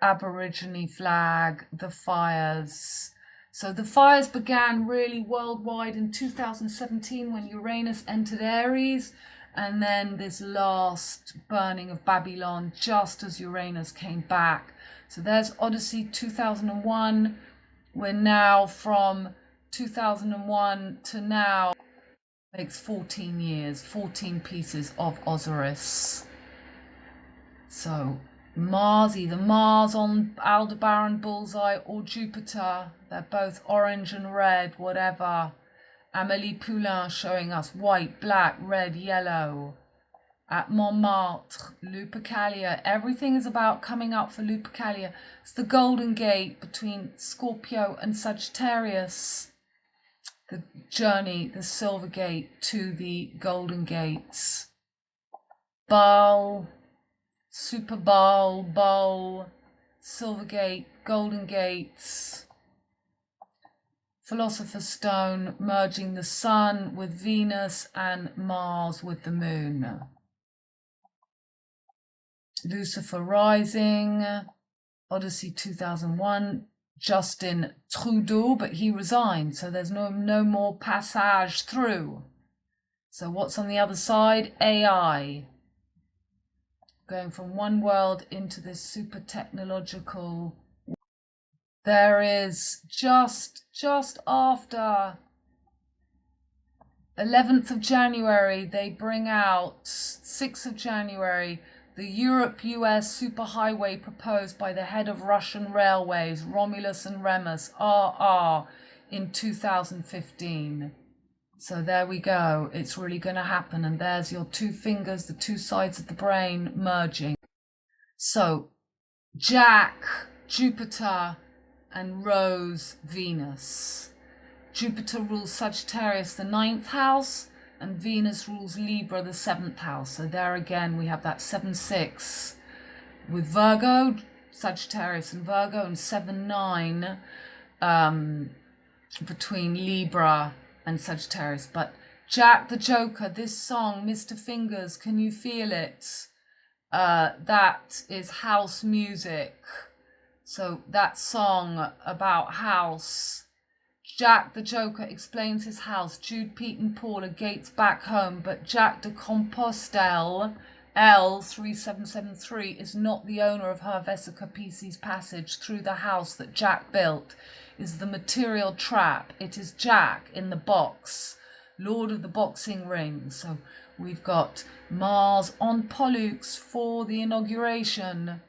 Aborigine flag, the fires. So the fires began really worldwide in 2017 when Uranus entered Aries, and then this last burning of Babylon just as Uranus came back. So there's Odyssey 2001. We're now from 2001 to now, makes 14 years, 14 pieces of Osiris. So Mars, either Mars on Aldebaran bullseye or Jupiter, they're both orange and red, whatever. Amélie Poulain showing us white, black, red, yellow. At Montmartre, Lupercalia, everything is about coming up for Lupercalia. It's the Golden Gate between Scorpio and Sagittarius. The journey, the Silver Gate to the Golden Gates. Baal, Super Bowl, Silver Gate, Golden Gates. Philosopher's Stone merging the Sun with Venus and Mars with the Moon. Lucifer rising, Odyssey 2001, Justin Trudeau, but he resigned, so there's no more passage through. So what's on the other side? AI. Going from one world into this super technological. There is just after 11th of January, they bring out 6th of January, the Europe-US superhighway proposed by the head of Russian railways, Romulus and Remus, RR, in 2015. So there we go. It's really going to happen. And there's your two fingers, the two sides of the brain merging. So Jack, Jupiter, and Rose, Venus. Jupiter rules Sagittarius, the 9th house, and Venus rules Libra, the 7th house. So there again, we have that 7-6 with Virgo, Sagittarius and Virgo, and 7-9 between Libra and Sagittarius. But Jack the Joker, this song, Mr. Fingers, can you feel it? that is house music. So that song about house. Jack the Joker explains his house. Jude, Pete and Paul are Gates back home, but Jack de Compostelle, L3773, is not the owner of her Vesica Pisces passage through the house that Jack built, is the material trap. It is Jack in the box, Lord of the Boxing Ring. So we've got Mars on Pollux for the inauguration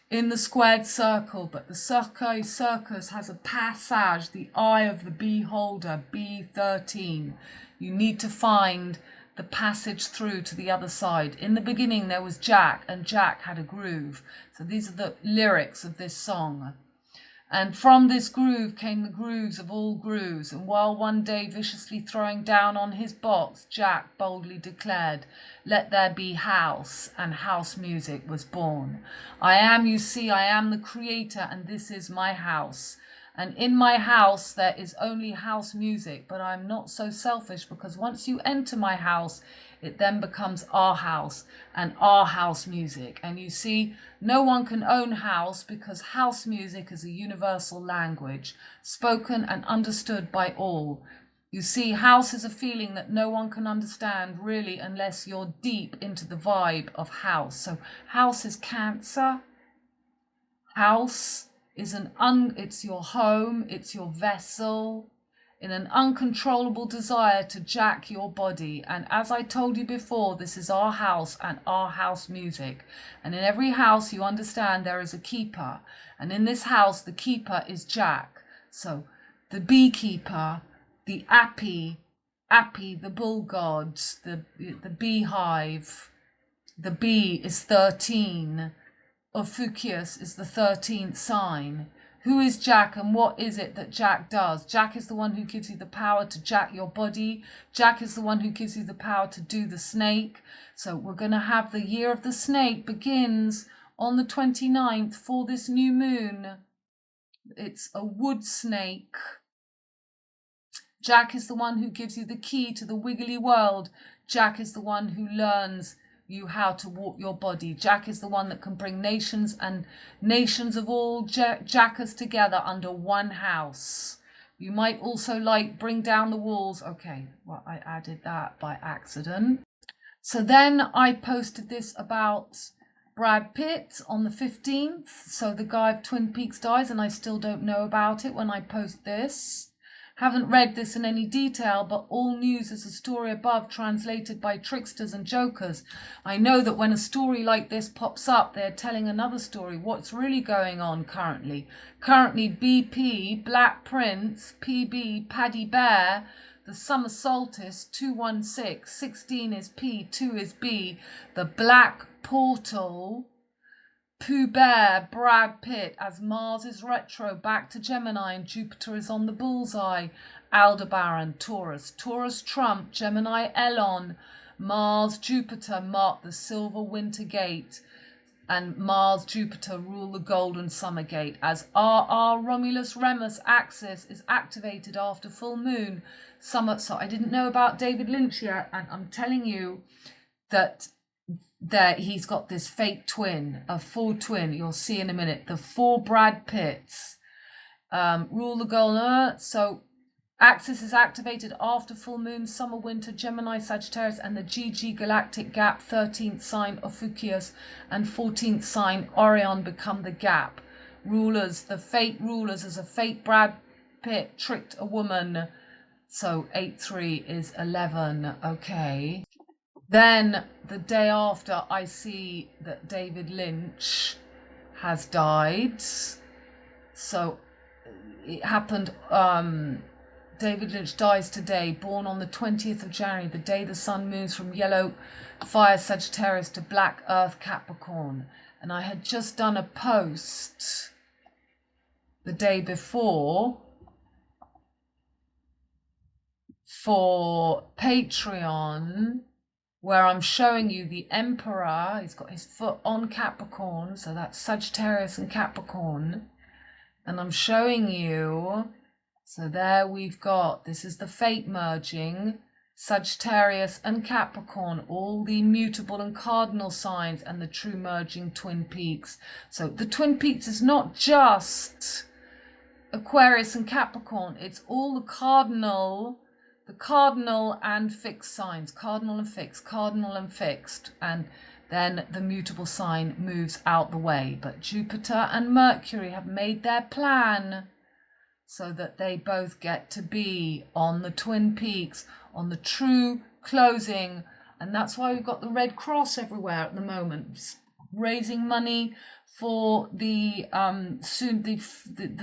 in the squared circle, but the circus has a passage, the eye of the beholder, B13. You need to find the passage through to the other side. In the beginning there was Jack, and Jack had a groove. So these are the lyrics of this song. And from this groove came the grooves of all grooves, and while one day viciously throwing down on his box, Jack boldly declared, "Let there be house," and house music was born. I am, you see, I am the creator, and this is my house. And in my house there is only house music, but I'm not so selfish, because once you enter my house, it then becomes our house and our house music. And you see, no one can own house, because house music is a universal language, spoken and understood by all. You see, house is a feeling that no one can understand really unless you're deep into the vibe of house. So house is Cancer. House is it's your home, it's your vessel, in an uncontrollable desire to jack your body. And as I told you before, this is our house and our house music. And in every house, you understand, there is a keeper. And in this house, the keeper is Jack. So the beekeeper, the Appy, the bull god, the beehive, the bee is 13. Ophiuchus is the 13th sign. Who is Jack, and what is it that Jack does? Jack is the one who gives you the power to jack your body. Jack is the one who gives you the power to do the snake. So we're going to have the year of the snake begins on the 29th for this new moon. It's a wood snake. Jack is the one who gives you the key to the wiggly world. Jack is the one who learns you how to walk your body. Jack is the one that can bring nations and nations of all jackers together under one house. You might also like bring down the walls. Okay, well, I added that by accident. So then I posted this about Brad Pitt on the 15th. So the guy of Twin Peaks dies, and I still don't know about it when I post this. Haven't read this in any detail, but all news is a story above translated by tricksters and jokers. I know that when a story like this pops up, they're telling another story. What's really going on currently? Currently, BP, Black Prince, PB, Paddy Bear, the Summer Solstice, 216, 16 is P, 2 is B, the Black Portal, Pooh Bear, Brad Pitt, as Mars is retro back to Gemini and Jupiter is on the bullseye, Aldebaran, Taurus, Taurus Trump, Gemini Elon, Mars, Jupiter mark the silver winter gate, and Mars, Jupiter rule the golden summer gate, as RR Romulus Remus axis is activated after full moon, summer. So I didn't know about David Lynch yet, and I'm telling you that he's got this fake twin, a full twin. You'll see in a minute. The 4 Brad Pitts rule the golden. So axis is activated after full moon, summer, winter, Gemini, Sagittarius, and the GG galactic gap. 13th sign Ophiuchus and 14th sign Orion become the gap. Rulers, the fate rulers, as a fate Brad Pitt tricked a woman. So 8-3 is 11. Okay. Then the day after, I see that David Lynch has died. So it happened, David Lynch dies today, born on the 20th of January, the day the sun moves from yellow fire Sagittarius to black earth Capricorn. And I had just done a post the day before for Patreon, where I'm showing you the Emperor. He's got his foot on Capricorn, so that's Sagittarius and Capricorn. And I'm showing you, so there we've got, this is the fate merging. Sagittarius and Capricorn, all the mutable and cardinal signs, and the true merging twin peaks. So the twin peaks is not just Aquarius and Capricorn, it's all the cardinal and fixed signs, cardinal and fixed, and then the mutable sign moves out the way. But Jupiter and Mercury have made their plan so that they both get to be on the twin peaks, on the true closing. And that's why we've got the Red Cross everywhere at the moment, raising money for the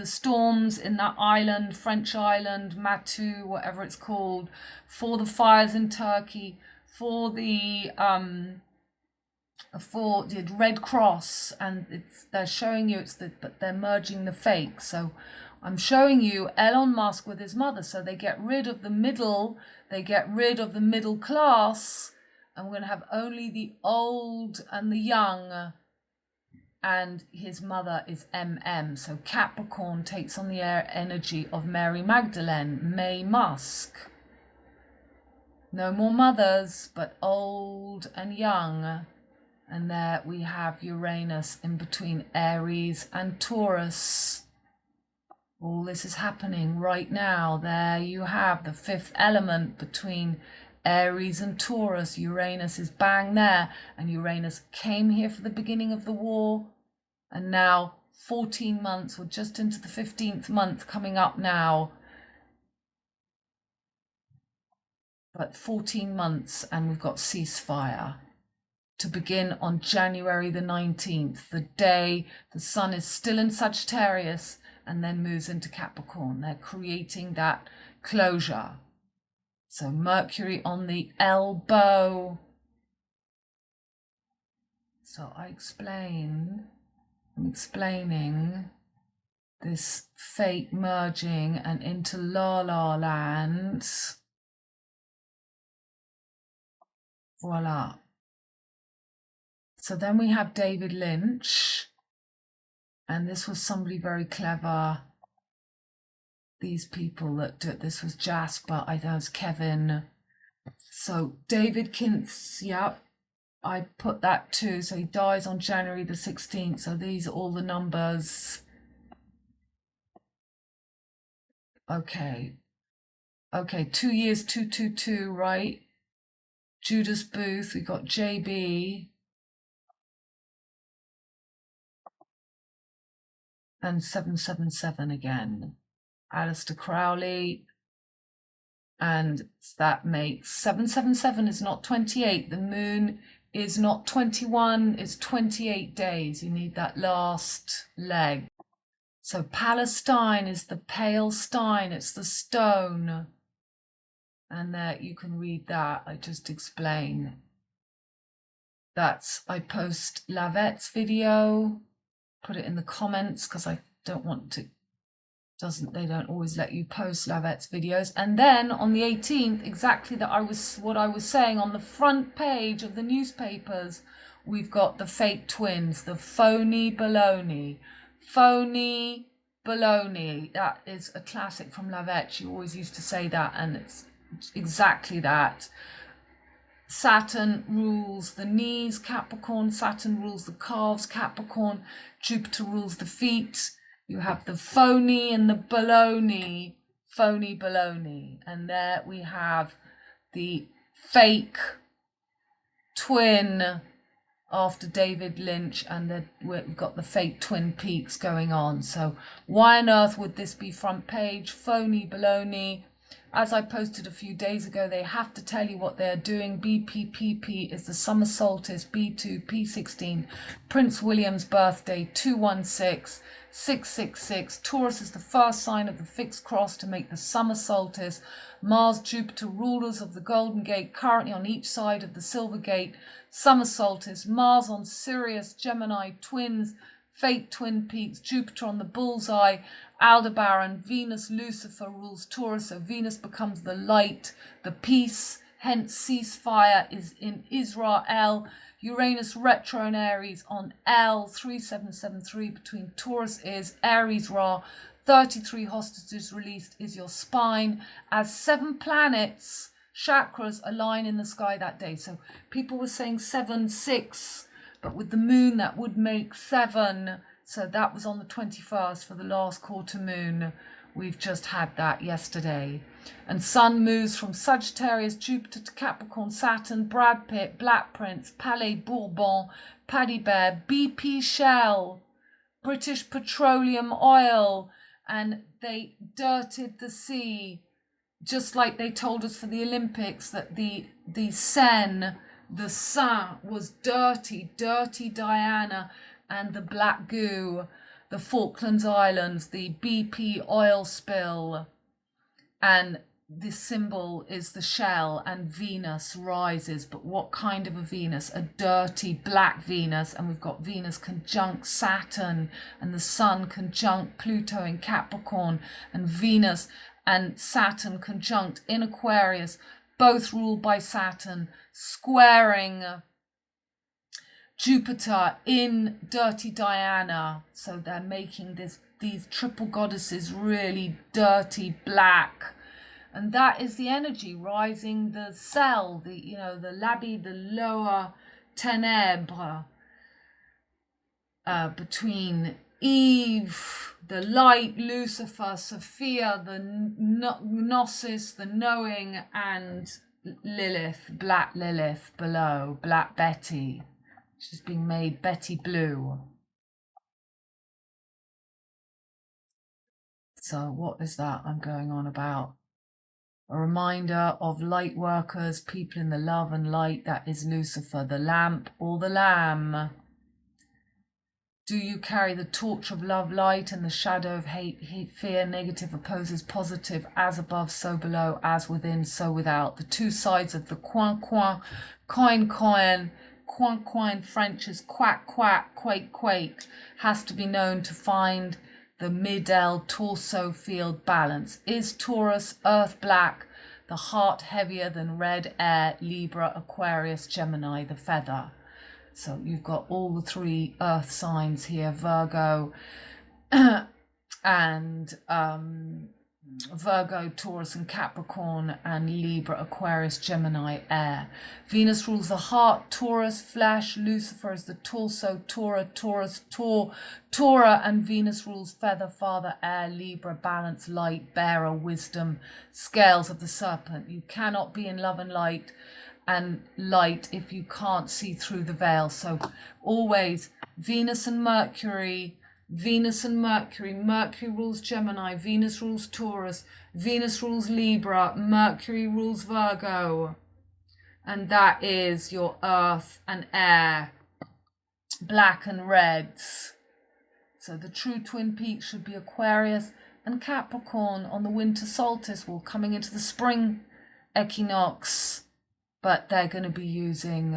storms in that island, French island, Matu, whatever it's called, for the fires in Turkey, for the Red Cross. And they're showing you but they're merging the fake. So I'm showing you Elon Musk with his mother. So they get rid of the middle class, and we're going to have only the old and the young. And his mother is MM. So Capricorn takes on the air energy of Mary Magdalene, May Musk. No more mothers, but old and young. And there we have Uranus in between Aries and Taurus. All this is happening right now. There you have the fifth element between Aries and Taurus. Uranus is bang there. And Uranus came here for the beginning of the war. And now 14 months, or just into the 15th month coming up now. But 14 months and we've got ceasefire to begin on January the 19th, the day the sun is still in Sagittarius and then moves into Capricorn. They're creating that closure. So Mercury on the elbow. So I'm explaining this fate merging and into La La Land. Voila. So then we have David Lynch, and this was somebody very clever. These people that did this was Jasper, I think it was Kevin. So David Kintz, yeah, I put that too. So he dies on January the 16th. So these are all the numbers. Okay, 2 years, 222, right? Judas Booth, we got JB. And 777 again. Alistair Crowley. And that makes 777 is not 28. The moon is not 21, it's 28 days. You need that last leg. So Palestine is the pale stein, it's the stone. And there you can read that. I just explain. I post Lavette's video. Put it in the comments because I don't want to. They don't always let you post Lavette's videos. And then on the 18th, exactly what I was saying on the front page of the newspapers, we've got the fake twins, the phony baloney. Phony baloney. That is a classic from Lavette. She always used to say that, and it's exactly that. Saturn rules the knees, Capricorn. Saturn rules the calves, Capricorn. Jupiter rules the feet. You have the phony and the baloney, phony baloney. And there we have the fake twin after David Lynch, and we've got the fake twin peaks going on. So why on earth would this be front page? Phony baloney. As I posted a few days ago, they have to tell you what they're doing. BPPP is the summer solstice, B2, P16, Prince William's birthday, 216, 666. Taurus is the first sign of the fixed cross to make the summer solstice. Mars, Jupiter, rulers of the Golden Gate, currently on each side of the Silver Gate. Summer solstice, Mars on Sirius, Gemini, twins, fake twin peaks, Jupiter on the bullseye, Aldebaran, Venus, Lucifer rules Taurus, so Venus becomes the light, the peace, hence ceasefire is in Israel. Uranus retro in Aries on L, 3773 between Taurus is Aries Ra, 33 hostages released is your spine, as 7 planets chakras align in the sky that day. So people were saying 7, 6, but with the moon that would make 7. So that was on the 21st for the last quarter moon. We've just had that yesterday. And Sun moves from Sagittarius, Jupiter to Capricorn, Saturn, Brad Pitt, Black Prince, Palais Bourbon, Paddy Bear, BP Shell, British Petroleum Oil, and they dirted the sea, just like they told us for the Olympics that the Seine, the Seine was dirty Diana, and the black goo, the Falklands Islands, the BP oil spill, and the symbol is the shell, and Venus rises. But what kind of a Venus? A dirty black Venus. And we've got Venus conjunct Saturn, and the Sun conjunct Pluto in Capricorn, and Venus and Saturn conjunct in Aquarius, both ruled by Saturn, squaring Jupiter in dirty Diana. So they're making these triple goddesses really dirty black. And that is the energy rising the cell, the labby, the lower ténèbres, between Eve, the light, Lucifer, Sophia, the gnosis, the knowing, and Lilith, Black Lilith below, Black Betty. She's being made Betty Blue. So what is that I'm going on about? A reminder of light workers, people in the love and light. That is Lucifer, the lamp or the lamb. Do you carry the torch of love, light, and the shadow of hate, fear? Negative opposes positive, as above, so below, as within, so without. The two sides of the coin, French is quack, quack, quake, quake, has to be known to find the mid-L torso field balance. Is Taurus, Earth black, the heart heavier than red air, Libra, Aquarius, Gemini, the feather. So you've got all the 3 earth signs here, Virgo and Virgo, Taurus and Capricorn, and Libra, Aquarius, Gemini, air. Venus rules the heart, Taurus, flesh. Lucifer is the torso, Taurus, Torah, and Venus rules feather, father, air. Libra, balance, light, bearer, wisdom, scales of the serpent. You cannot be in love and light if you can't see through the veil. So always Venus and Mercury, Mercury rules Gemini, Venus rules Taurus, Venus rules Libra, Mercury rules Virgo, and that is your earth and air, black and reds. So the true twin peaks should be Aquarius and Capricorn on the winter solstice, or coming into the spring equinox. But they're going to be using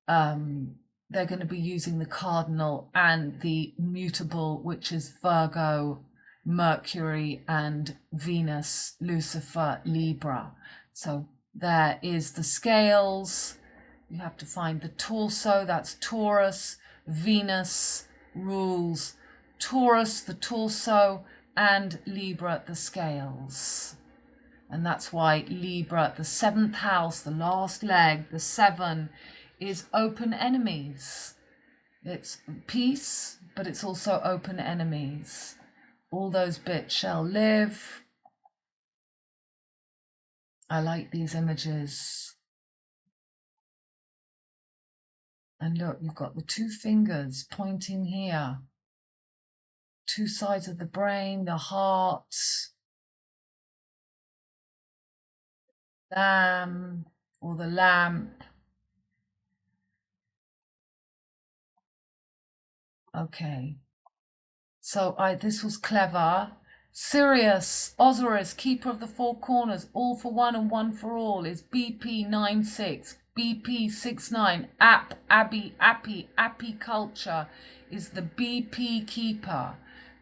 the cardinal and the mutable, which is Virgo, Mercury, and Venus, Lucifer, Libra. So there is the scales. You have to find the torso, that's Taurus. Venus rules Taurus, the torso, and Libra, the scales. And that's why Libra, the 7th house, the last leg, the 7, is open enemies. It's peace, but it's also open enemies. All those bits shall live. I like these images. And look, you've got the 2 fingers pointing here. 2 sides of the brain, the heart, lamb or the lamp. Okay, so this was clever. Sirius, Osiris, keeper of the 4 corners, all for one and one for all, is BP 96, BP 69. Apiculture is the BP keeper.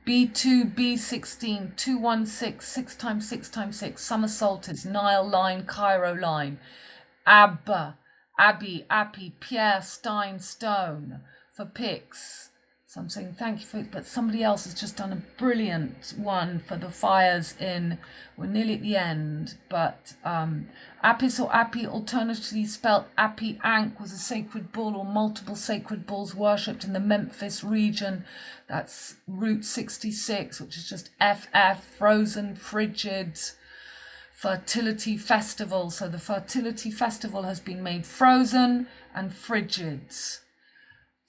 B2, B16, 216, 6 times 6 times 6, summer solstice, Nile line, Cairo line. Abbey, Pierre, Stein, stone, for pics. So I'm saying thank you for it, but somebody else has just done a brilliant one for the fires in, we're nearly at the end, but Apis or Api, alternatively spelled Api Ankh, was a sacred bull or multiple sacred bulls worshipped in the Memphis region. That's Route 66, which is just FF, frozen, frigid, fertility festival. So the fertility festival has been made frozen and frigid.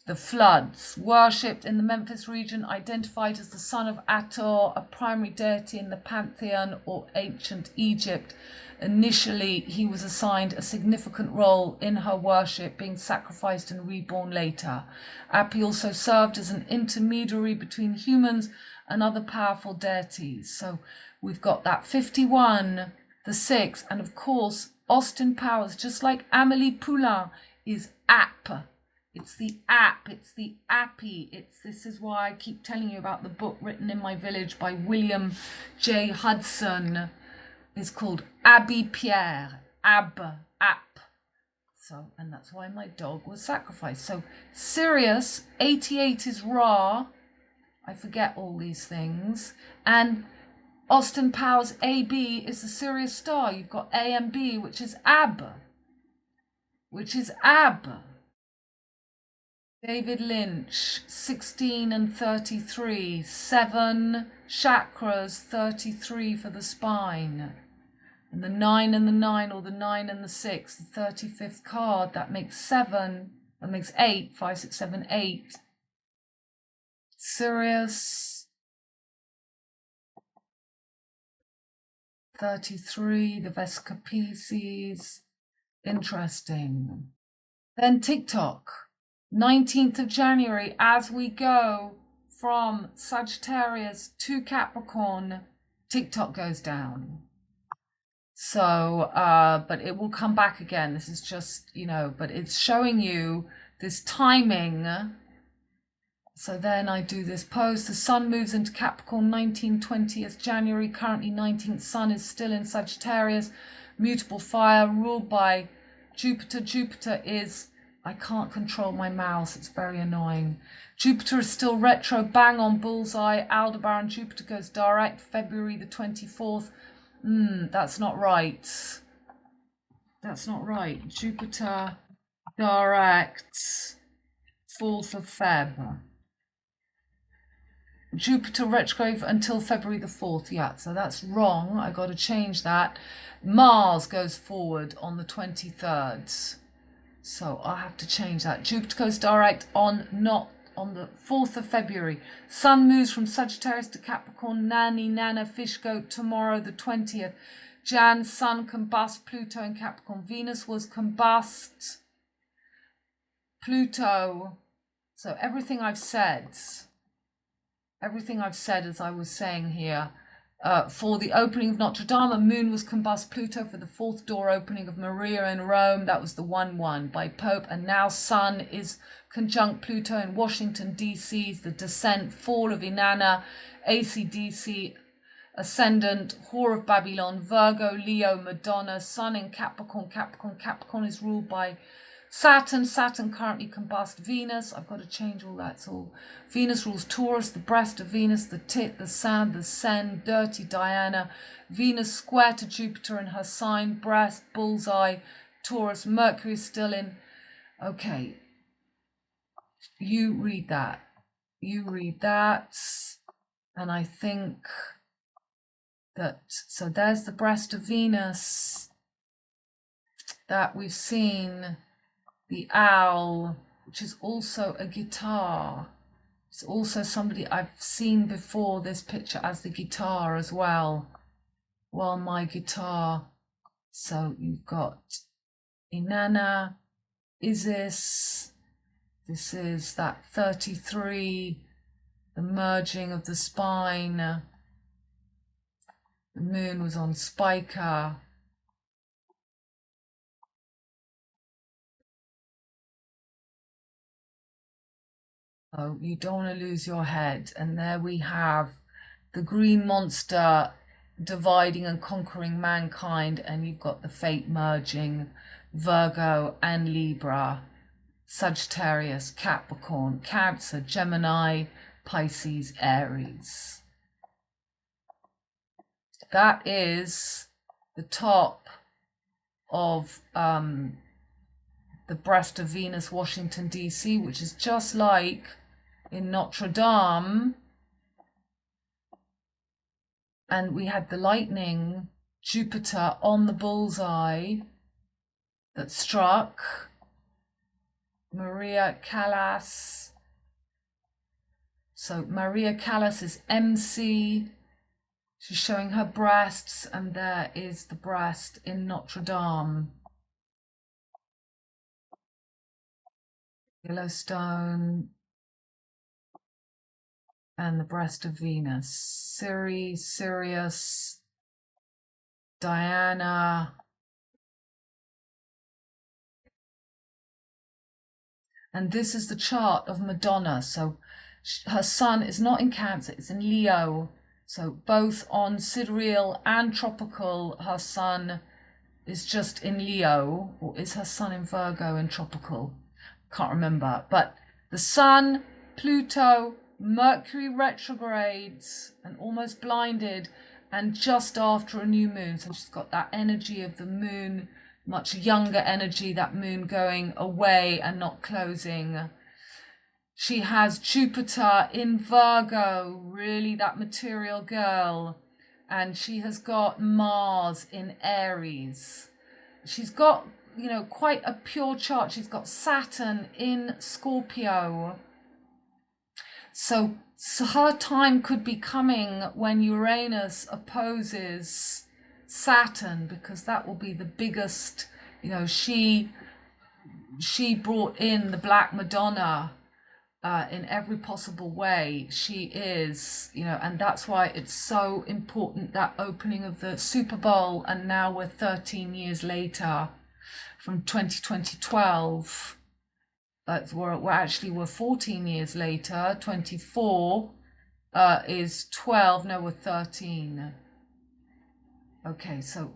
The floods, worshipped in the Memphis region, identified as the son of Ator, a primary deity in the pantheon or ancient Egypt. Initially, he was assigned a significant role in her worship, being sacrificed and reborn later. Api also served as an intermediary between humans and other powerful deities. So we've got that 51, the 6, and of course, Austin Powers, just like Amélie Poulain, is Ap. It's the app, it's the appy. This is why I keep telling you about the book written in my village by William J. Hudson. It's called Abbey Pierre, app. So, and that's why my dog was sacrificed. So Sirius, 88 is Ra. I forget all these things. And Austin Powers, AB, is the Sirius star. You've got A and B, which is Ab. David Lynch, 16 and 33, 7 chakras, 33 for the spine. And the 9 and the 9, or the 9 and the 6, the 35th card, that makes 7, that makes 8, 5, 6, 7, 8. Sirius, 33, the Vesica Pisces, interesting. Then TikTok. 19th of January, as we go from Sagittarius to Capricorn, TikTok goes down. So, but it will come back again. This is just, but it's showing you this timing. So then I do this pose. The sun moves into Capricorn 20th January. Currently 19th sun is still in Sagittarius. Mutable fire ruled by Jupiter. Jupiter is... I can't control my mouse, it's very annoying. Jupiter is still retro, bang on bullseye. Aldebaran Jupiter goes direct, February the 24th. That's not right. That's not right. Jupiter direct, 4th of Feb. Jupiter retrograde until February the 4th. Yeah, so that's wrong. I got to change that. Mars goes forward on the 23rd. So I'll have to change that. Jupiter goes direct not on the 4th of February. Sun moves from Sagittarius to Capricorn. Nana, fish goat, tomorrow the 20th. Jan, Sun combust, Pluto in Capricorn. Venus was combust. Pluto. So everything I've said as I was saying here, for the opening of Notre Dame, Moon was combust Pluto for the 4th door opening of Maria in Rome. That was the 1-1 by Pope. And now Sun is conjunct Pluto in Washington, D.C. The descent, fall of Inanna, AC/DC, ascendant, whore of Babylon, Virgo, Leo, Madonna, Sun in Capricorn. Capricorn is ruled by Saturn currently combust Venus. I've got to change all that. It's all Venus rules Taurus, the breast of Venus, the tit, the sand, the sen, dirty Diana. Venus square to Jupiter in her sign, breast, bullseye, Taurus. Mercury is still in. Okay, you read that. And I think that, so there's the breast of Venus that we've seen. The owl, which is also a guitar. It's also somebody I've seen before, this picture as the guitar as well. Well, my guitar. So you've got Inanna, Isis. This is that 33, the merging of the spine. The moon was on Spica. Oh, you don't want to lose your head. And there we have the green monster dividing and conquering mankind, and you've got the fate merging Virgo and Libra. Sagittarius, Capricorn, Cancer, Gemini, Pisces, Aries. That is the top of the breast of Venus, Washington, D.C., which is just like in Notre Dame. And we had the lightning, Jupiter, on the bullseye that struck Maria Callas. So Maria Callas is MC. She's showing her breasts, and there is the breast in Notre Dame. Yellowstone, and the breast of Venus. Sirius, Diana. And this is the chart of Madonna. So her sun is not in Cancer, it's in Leo. So both on sidereal and tropical, her sun is just in Leo. Or is her sun in Virgo and tropical? Can't remember. But the sun, Pluto, Mercury retrogrades and almost blinded, and just after a new moon. So she's got that energy of the moon, much younger energy, that moon going away and not closing. She has Jupiter in Virgo, really that material girl. And she has got Mars in Aries. She's got, you know, quite a pure chart. She's got Saturn in Scorpio. So her time could be coming when Uranus opposes Saturn, because that will be the biggest, you know, she brought in the Black Madonna in every possible way. She is, you know, and that's why it's so important, that opening of the Super Bowl. And now we're 13 years later from 2012. We're 14 years later. 24 is 12. No, we're 13. Okay, so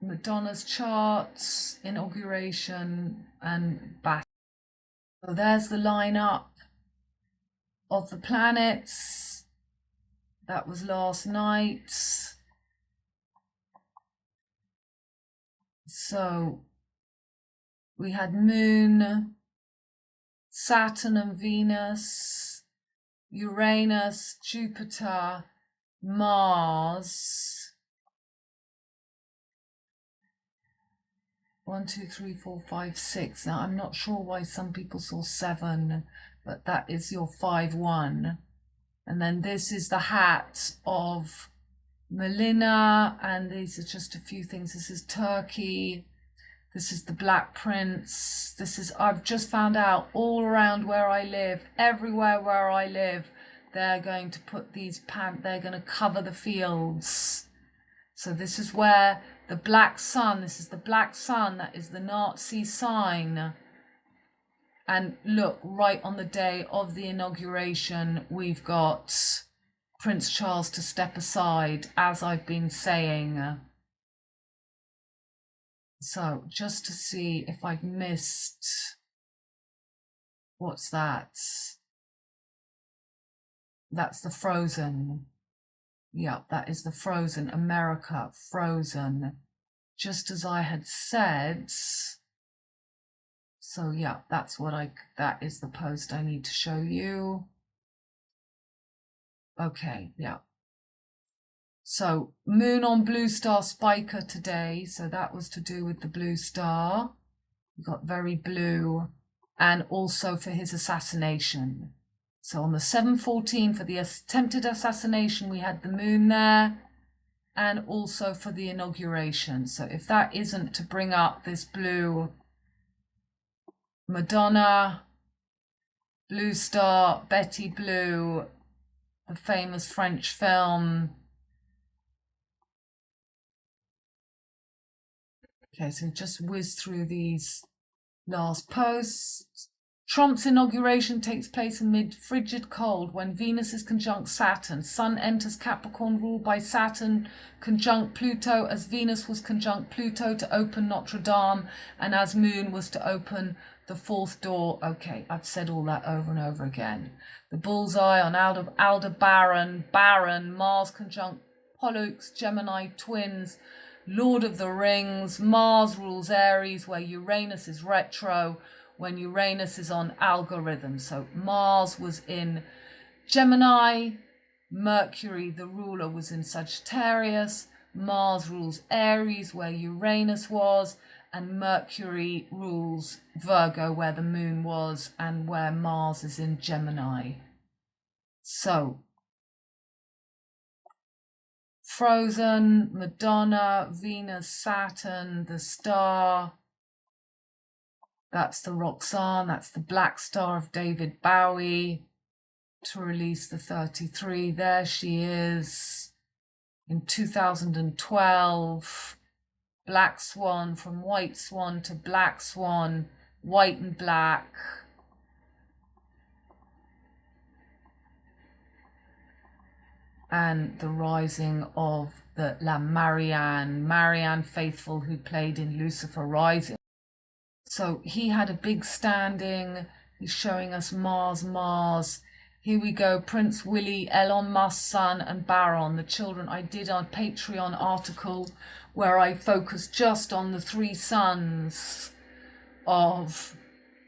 Madonna's charts, inauguration, and battle. So there's the lineup of the planets. That was last night. So we had Moon, Saturn and Venus, Uranus, Jupiter, Mars. 1, 2, 3, 4, 5, 6. Now I'm not sure why some people saw 7, but that is your 5-1. And then this is the hat of Melina, and these are just a few things. This is Turkey. This is the Black Prince. This is, I've just found out, all around where I live, everywhere where I live, they're going to put these they're going to cover the fields. So this is where the black sun, this is the black sun, that is the Nazi sign. And look, right on the day of the inauguration, we've got Prince Charles to step aside, as I've been saying. So just to see if I've missed, what's that? That's the Frozen. Yeah, that is the Frozen, America, Frozen, just as I had said. So yeah, that's what that is the post I need to show you. Okay, yeah. So Moon on Blue Star Spiker today. So that was to do with the blue star. We got very blue, and also for his assassination. So on the 7/14 for the attempted assassination, we had the moon there, and also for the inauguration. So if that isn't to bring up this blue Madonna, Blue Star, Betty Blue, the famous French film. Okay, so just whiz through these last posts. Trump's inauguration takes place amid frigid cold when Venus is conjunct Saturn. Sun enters Capricorn ruled by Saturn conjunct Pluto, as Venus was conjunct Pluto to open Notre Dame, and as Moon was to open the fourth door. Okay, I've said all that over and over again. The bullseye on Aldebaran, Baron, Mars conjunct Pollux, Gemini twins, Lord of the Rings. Mars rules Aries, where Uranus is retro, when Uranus is on algorithm. So Mars was in Gemini, Mercury, the ruler, was in Sagittarius. Mars rules Aries, where Uranus was, and Mercury rules Virgo, where the moon was, and where Mars is in Gemini. So, Frozen, Madonna, Venus, Saturn, the star. That's the Roxanne, that's the Black Star of David Bowie. To release the 33, there she is. In 2012, Black Swan, from White Swan to Black Swan, white and black. And the rising of the La Marianne Faithfull, who played in Lucifer Rising. So he had a big standing. He's showing us Mars. Here we go, Prince Willie, Elon Musk's son, and Baron, the children. I did a Patreon article where I focused just on the three sons of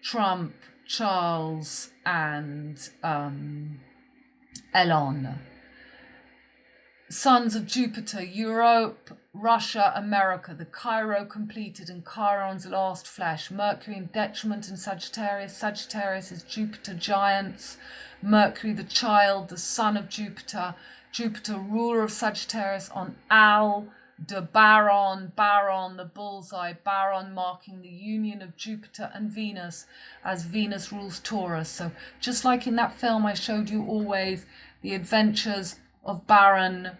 Trump, Charles, and Elon. Sons of Jupiter, Europe, Russia, America, the Cairo completed and Chiron's last flesh. Mercury in detriment in Sagittarius. Sagittarius is Jupiter giants. Mercury, the child, the son of Jupiter. Jupiter, ruler of Sagittarius, on Aldebaran, Baron, the bullseye. Baron marking the union of Jupiter and Venus, as Venus rules Taurus. So just like in that film I showed you always, the adventures of Baron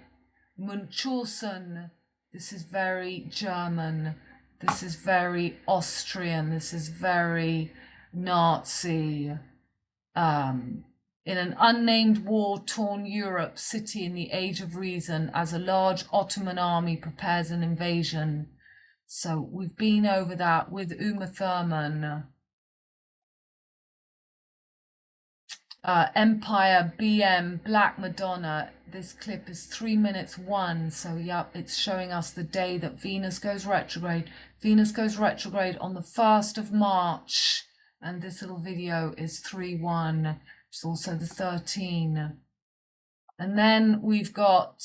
Munchausen. This is very German. This is very Austrian. This is very Nazi. In an unnamed war-torn Europe city in the Age of Reason, as a large Ottoman army prepares an invasion. So we've been over that with Uma Thurman. Empire, BM, Black Madonna. This clip is 3 minutes 1. So yeah, it's showing us the day that Venus goes retrograde. Venus goes retrograde on the 1st of March. And this little video is 3-1. It's also the 13. And then we've got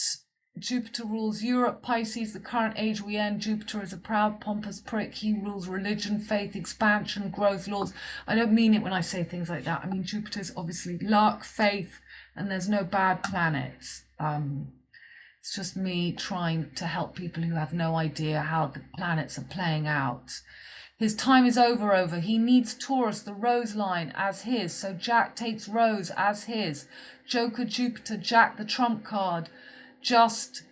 Jupiter rules Europe, Pisces, the current age we end. Jupiter is a proud, pompous prick. He rules religion, faith, expansion, growth, laws. I don't mean it when I say things like that. I mean, Jupiter's obviously luck, faith, and there's no bad planets. It's just me trying to help people who have no idea how the planets are playing out. His time is over. He needs Taurus, the rose line, as his. So Jack takes Rose as his. Joker, Jupiter, Jack, the trump card. Just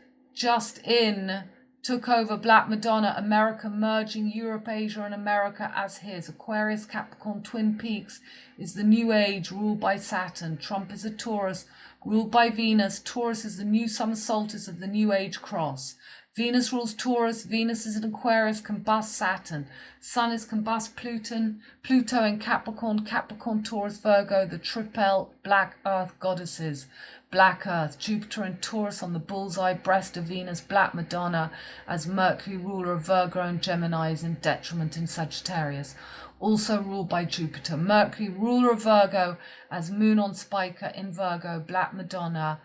in, took over Black Madonna, America merging Europe, Asia, and America as his. Aquarius, Capricorn, Twin Peaks is the new age ruled by Saturn. Trump is a Taurus ruled by Venus. Taurus is the new summer solstice of the new age cross. Venus rules Taurus. Venus is in Aquarius, combust Saturn. Sun is combust Pluto in Capricorn, Capricorn, Taurus, Virgo, the triple black earth goddesses. Black Earth, Jupiter and Taurus on the bullseye, breast of Venus, Black Madonna, as Mercury, ruler of Virgo and Gemini, is in detriment in Sagittarius. Also ruled by Jupiter. Mercury, ruler of Virgo, as Moon on Spica in Virgo, Black Madonna.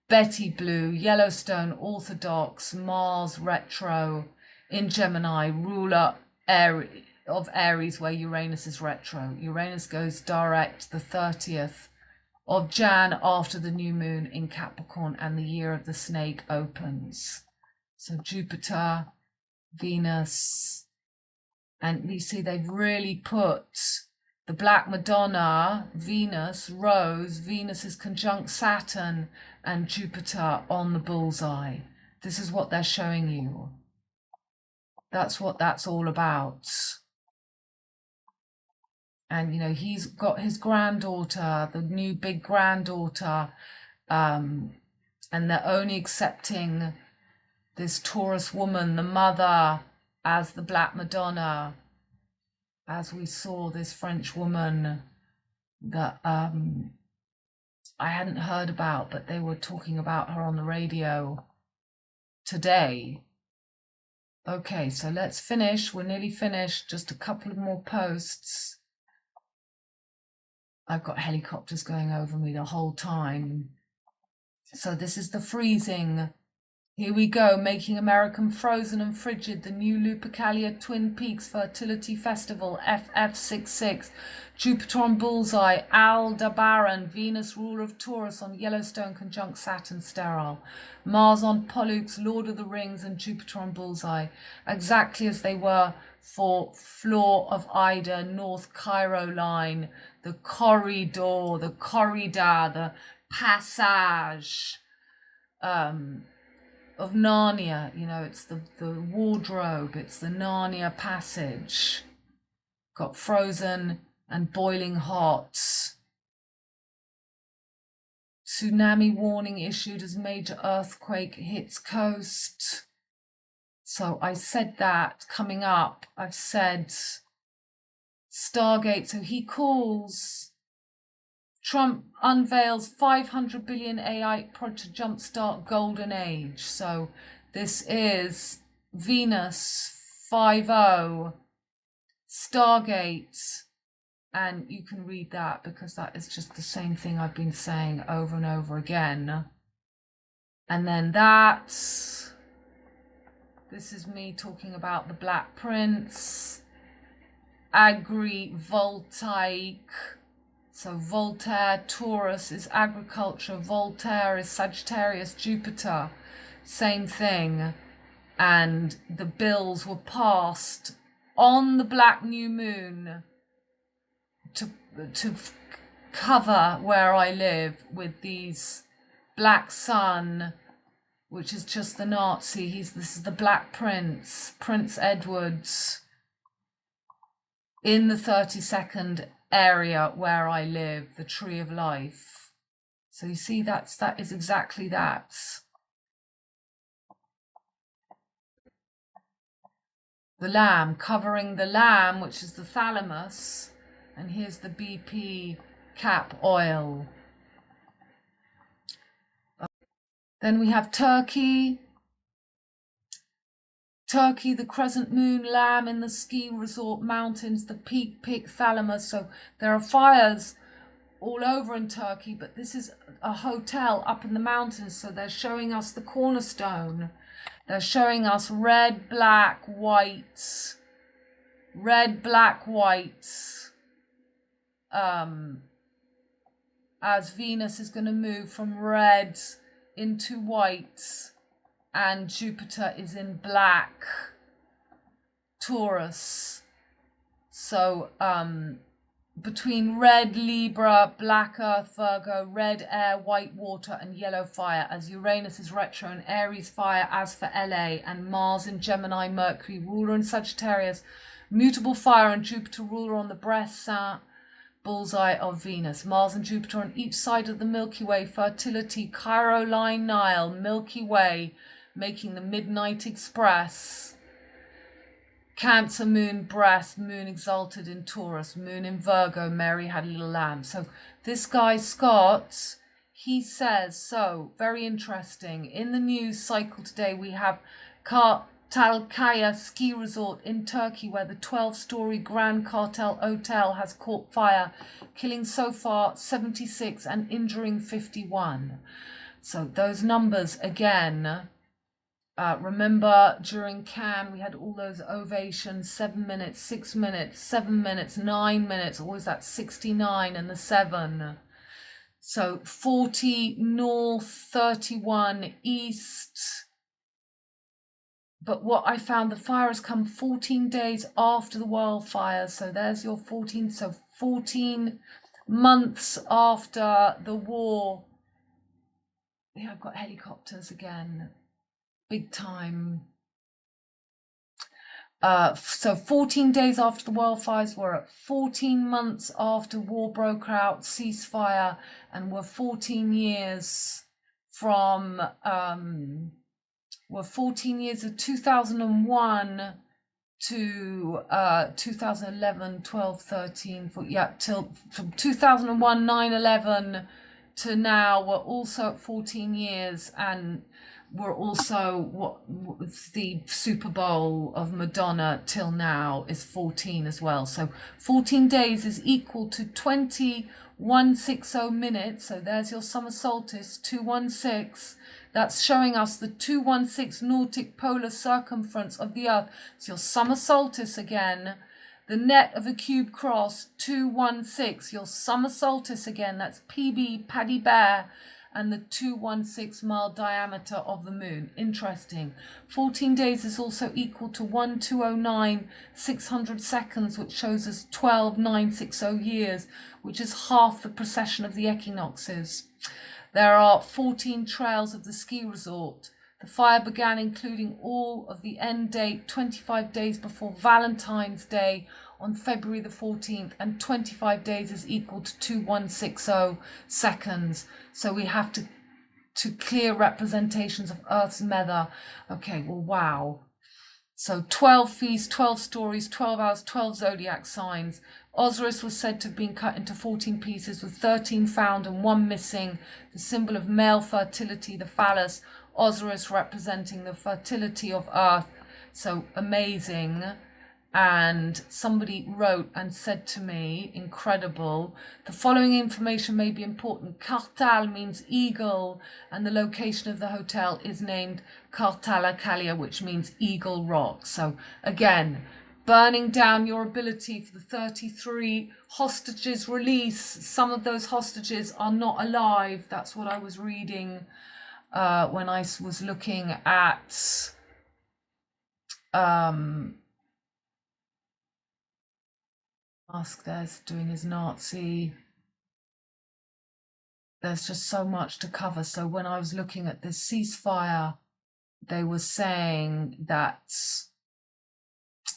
Betty Blue, Yellowstone, Orthodox, Mars, retro in Gemini, ruler of Aries, where Uranus is retro. Uranus goes direct the 30th of Jan after the new moon in Capricorn, and the year of the snake opens. So Jupiter, Venus, and you see they've really put the Black Madonna, Venus, Rose. Venus is conjunct Saturn and Jupiter on the bullseye. This is what they're showing you. That's what that's all about. And, you know, he's got his granddaughter, the new big granddaughter, and they're only accepting this Taurus woman, the mother, as the Black Madonna. as we saw this French woman that I hadn't heard about, but they were talking about her on the radio today. Okay, so let's finish. We're nearly finished. Just a couple of more posts. I've got helicopters going over me the whole time. So this is the freezing. Here we go, making American frozen and frigid, the new Lupercalia Twin Peaks Fertility Festival, FF66, Jupiter on Bullseye, Aldebaran, Venus ruler of Taurus on Yellowstone conjunct Saturn sterile, Mars on Pollux, Lord of the Rings, and Jupiter on Bullseye, exactly as they were for Floor of Ida, North Cairo line, the corridor, the corridor, the passage, of Narnia, you know, it's the wardrobe, it's the Narnia passage. Got frozen and boiling hot. Tsunami warning issued as major earthquake hits coast. So I said that coming up. I've said StarGate. So he calls. Trump unveils 500 billion AI project to jumpstart golden age. So this is Venus 50, StarGate, and you can read that because that is just the same thing I've been saying over and over again. And then this is me talking about the Black Prince, agrivoltaic. So Voltaire, Taurus is agriculture, Voltaire is Sagittarius, Jupiter, same thing. And the bills were passed on the black new moon to cover where I live with these black sun, which is just the Nazi. This is the Black Prince, Prince Edward's, in the 32nd area where I live, the Tree of Life. So you see, that is exactly that. The lamb, covering the lamb, which is the thalamus, and here's the BP cap oil. Then we have Turkey. Turkey, the crescent moon, lamb in the ski resort mountains, the peak thalamus. So there are fires all over in Turkey, but this is a hotel up in the mountains. So they're showing us the cornerstone. They're showing us red, black, white, as Venus is going to move from red into white. And Jupiter is in black, Taurus. So between red, Libra, black earth, Virgo, red air, white water, and yellow fire, as Uranus is retro and Aries fire as for LA, and Mars in Gemini, Mercury, ruler in Sagittarius, mutable fire, and Jupiter, ruler on the breast, bullseye of Venus. Mars and Jupiter on each side of the Milky Way, fertility, Cairo line, Nile, Milky Way, making the Midnight Express. Cancer, moon, breast, moon exalted in Taurus, moon in Virgo, Mary had a little lamb. So this guy, Scott, he says, so very interesting. In the news cycle today, we have Kartalkaya ski resort in Turkey, where the 12-story Grand Cartel Hotel has caught fire, killing so far 76 and injuring 51. So those numbers again. Remember during Cannes we had all those ovations, 7 minutes, 6 minutes, 7 minutes, 9 minutes, always that 69 and the 7. So 40 north, 31 east. But what I found, the fire has come 14 days after the wildfire. So there's your 14. So 14 months after the war. Yeah, I've got helicopters again. Big time. So 14 days after the wildfires, we're at 14 months after war broke out, ceasefire, and we're 14 years from, we're 14 years of 2001 to 2011, 12, 13, till from 2001, 9/11 to now. We're also at 14 years, and we're also the Super Bowl of Madonna till now is 14 as well. So 14 days is equal to 2160 minutes. So there's your summer solstice, 216. That's showing us the 216 Nordic polar circumference of the Earth. It's your summer solstice again. The net of a cube cross, 216. Your summer solstice again. That's PB, Paddy Bear, and the 216 mile diameter of the moon. Interesting. 14 days is also equal to 1209 600 seconds, which shows us 12,960 years, which is half the precession of the equinoxes. There are 14 trails of the ski resort. The fire began including all of the end date 25 days before Valentine's Day on February the 14th, and 25 days is equal to 2160 seconds. So we have to clear representations of Earth's nether. Okay, well, wow. So 12 feasts, 12 stories, 12 hours, 12 zodiac signs. Osiris was said to have been cut into 14 pieces, with 13 found and 1 missing. The symbol of male fertility, the phallus. Osiris representing the fertility of Earth. So amazing. And somebody wrote and said to me, incredible, the following information may be important. Kartal means eagle, and the location of the hotel is named Kartalakalia, which means Eagle Rock. So again, burning down your ability for the 33 hostages release. Some of those hostages are not alive. That's what I was reading when I was looking at Musk there's doing his Nazi. There's just so much to cover. So when I was looking at this ceasefire, they were saying that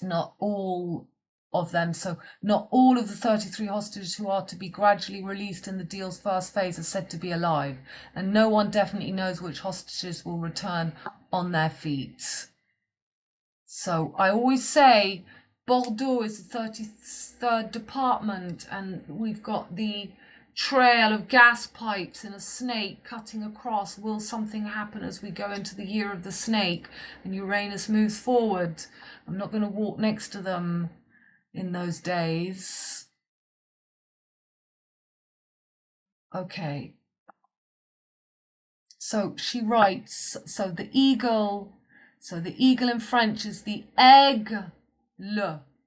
not all of them, so not all of the 33 hostages who are to be gradually released in the deal's first phase are said to be alive, and no one definitely knows which hostages will return on their feet. So I always say Bordeaux is the 33rd department, and we've got the trail of gas pipes and a snake cutting across. Will something happen as we go into the year of the snake and Uranus moves forward? I'm not going to walk next to them in those days. Okay. So she writes, so the eagle in French is the aigle,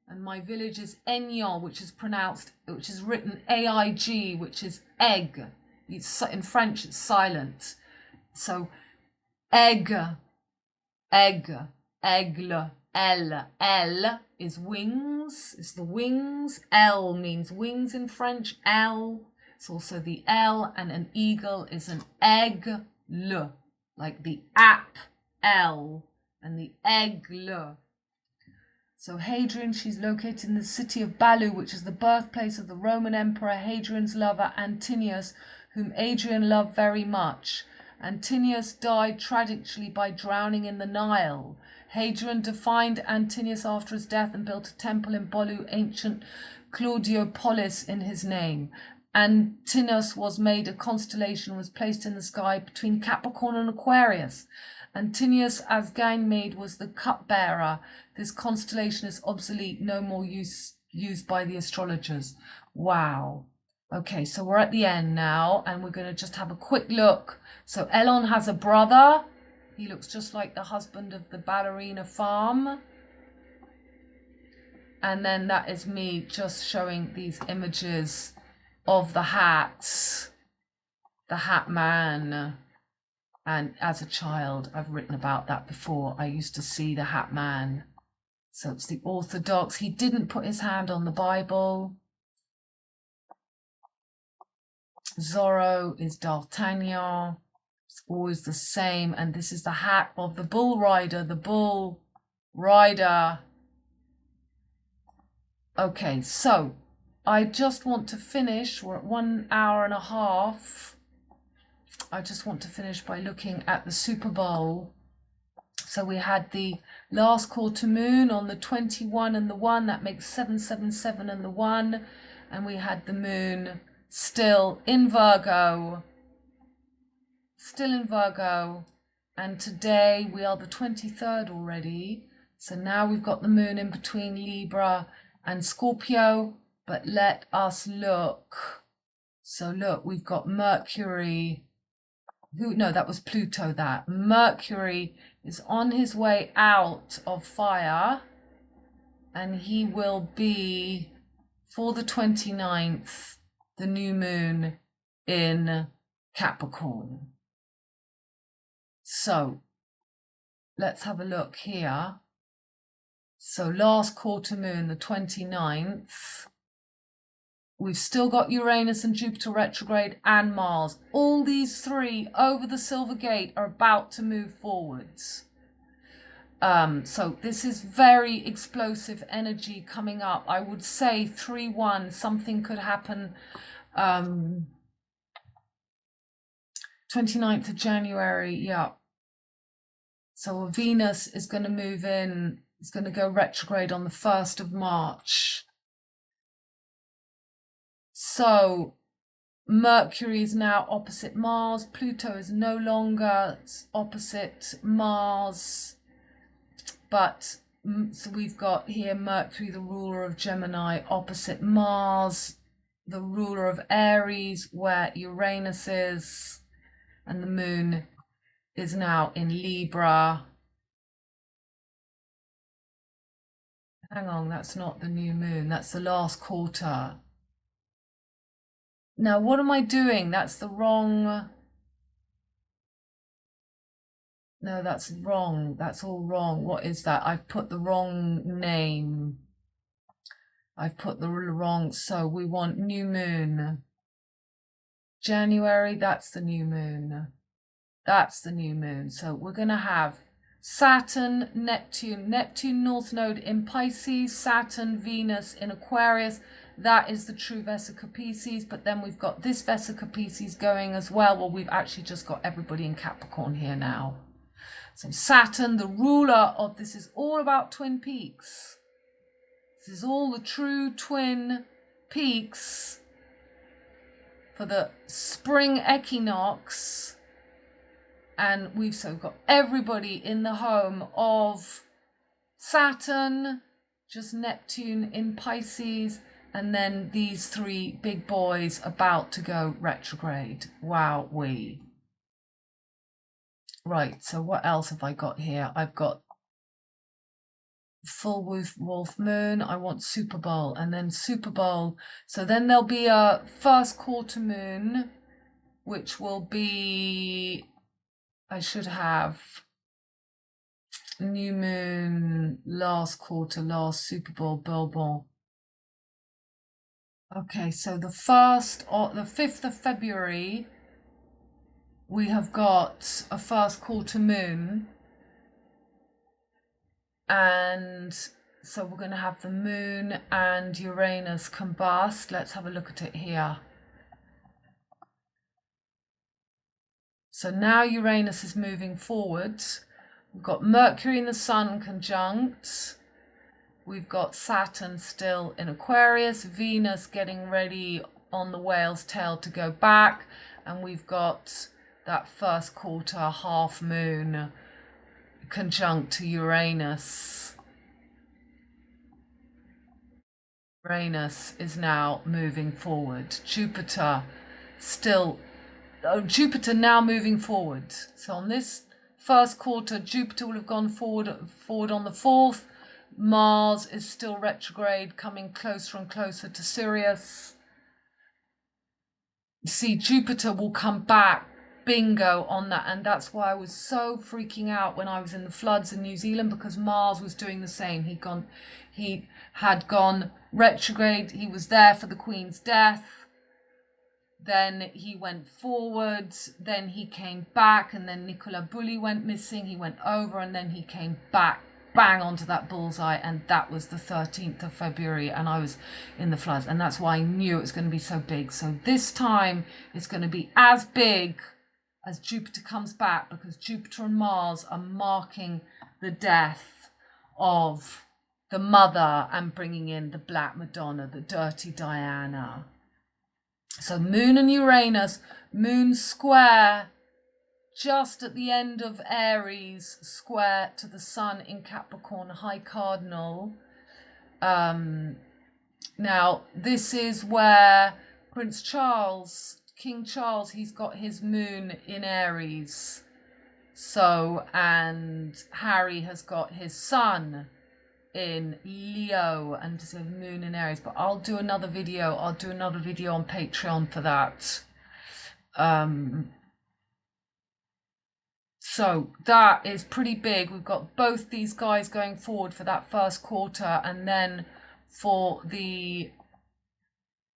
and my village is Aignan, which is written AIG, which is egg. In French, it's silent. So aigle, aigle, L is wings, it's the wings. L means wings in French, L. It's also the L, and an eagle is an aigle, like the app L, and the aigle. So Hadrian, she's located in the city of Balu, which is the birthplace of the Roman Emperor Hadrian's lover Antinous, whom Adrian loved very much. Antinous died tragically by drowning in the Nile. Hadrian defined Antinous after his death and built a temple in Balu, ancient Claudiopolis, in his name. Antinous was made a constellation, was placed in the sky between Capricorn and Aquarius. Antinous, as Ganymede, was the cupbearer. This constellation is obsolete, no more used by the astrologers. Wow. Okay, so we're at the end now, and we're going to just have a quick look. So Elon has a brother. He looks just like the husband of the ballerina farm. And then that is me just showing these images of the hats, the hat man. And as a child, I've written about that before. I used to see the hat man. So it's the Orthodox. He didn't put his hand on the Bible. Zorro is D'Artagnan. It's always the same. And this is the hat of the bull rider. The bull rider. Okay, so I just want to finish. We're at 1 hour and a half. I just want to finish by looking at the Super Bowl. So we had the last quarter moon on the 21 and the 1, that makes 777 and the 1, and we had the moon still in Virgo, and today we are the 23rd already. So now we've got the moon in between Libra and Scorpio, but let us look. So look, we've got Mercury. No, that was Pluto. That Mercury is on his way out of fire, and he will be, for the 29th, the new moon in Capricorn. So let's have a look here. So last quarter moon, the 29th, we've still got Uranus and Jupiter retrograde and Mars. All these three over the Silver Gate are about to move forwards. So this is very explosive energy coming up. I would say 3-1, something could happen 29th of January, yeah. So Venus is going to move in, it's going to go retrograde on the 1st of March. So Mercury is now opposite Mars. Pluto is no longer opposite Mars. But so we've got here Mercury, the ruler of Gemini, opposite Mars, the ruler of Aries, where Uranus is, and the moon is now in Libra. Hang on, that's not the new moon, that's the last quarter. Now, what am I doing? That's the wrong... No, that's wrong. That's all wrong. What is that? I've put the wrong name. I've put the wrong... So we want new moon. January, that's the new moon. That's the new moon. So we're going to have Saturn, Neptune, North Node in Pisces, Saturn, Venus in Aquarius. That is the true Vesica Pisces, but then we've got this Vesica Pisces going as well. Well, we've actually just got everybody in Capricorn here now. So Saturn, the ruler of, this is all about twin peaks. This is all the true twin peaks for the spring equinox. And we've so got everybody in the home of Saturn, just Neptune in Pisces, and then these three big boys about to go retrograde. Wowee. Right, so what else have I got here? I've got full wolf moon. I want Super Bowl, and then Super Bowl. So then there'll be a first quarter moon, which will be... I should have new moon, last quarter, last Super Bowl, Bourbon. Okay, so the 5th of February, we have got a first quarter moon. And so we're going to have the moon and Uranus combust. Let's have a look at it here. So now Uranus is moving forward. We've got Mercury and the Sun conjunct. We've got Saturn still in Aquarius, Venus getting ready on the whale's tail to go back, and we've got that first quarter half moon conjunct to Uranus. Uranus is now moving forward. Jupiter now moving forward. So on this first quarter, Jupiter will have gone forward on the 4th. Mars is still retrograde, coming closer and closer to Sirius. You see, Jupiter will come back, bingo, on that. And that's why I was so freaking out when I was in the floods in New Zealand, because Mars was doing the same. He had gone retrograde. He was there for the Queen's death. Then he went forward, then he came back, and then Nicola Bulli went missing. He went over, and then he came back, bang onto that bullseye, and that was the 13th of February, and I was in the floods, and that's why I knew it was going to be so big. So this time it's going to be as big as Jupiter comes back, because Jupiter and Mars are marking the death of the mother and bringing in the Black Madonna, the dirty Diana. So Moon and Uranus, Moon square just at the end of Aries, square to the Sun in Capricorn, high cardinal. Now, this is where Prince Charles, King Charles, he's got his moon in Aries. So, and Harry has got his sun in Leo and his moon in Aries. But I'll do another video. I'll do another video on Patreon for that. So that is pretty big. We've got both these guys going forward for that first quarter, and then for the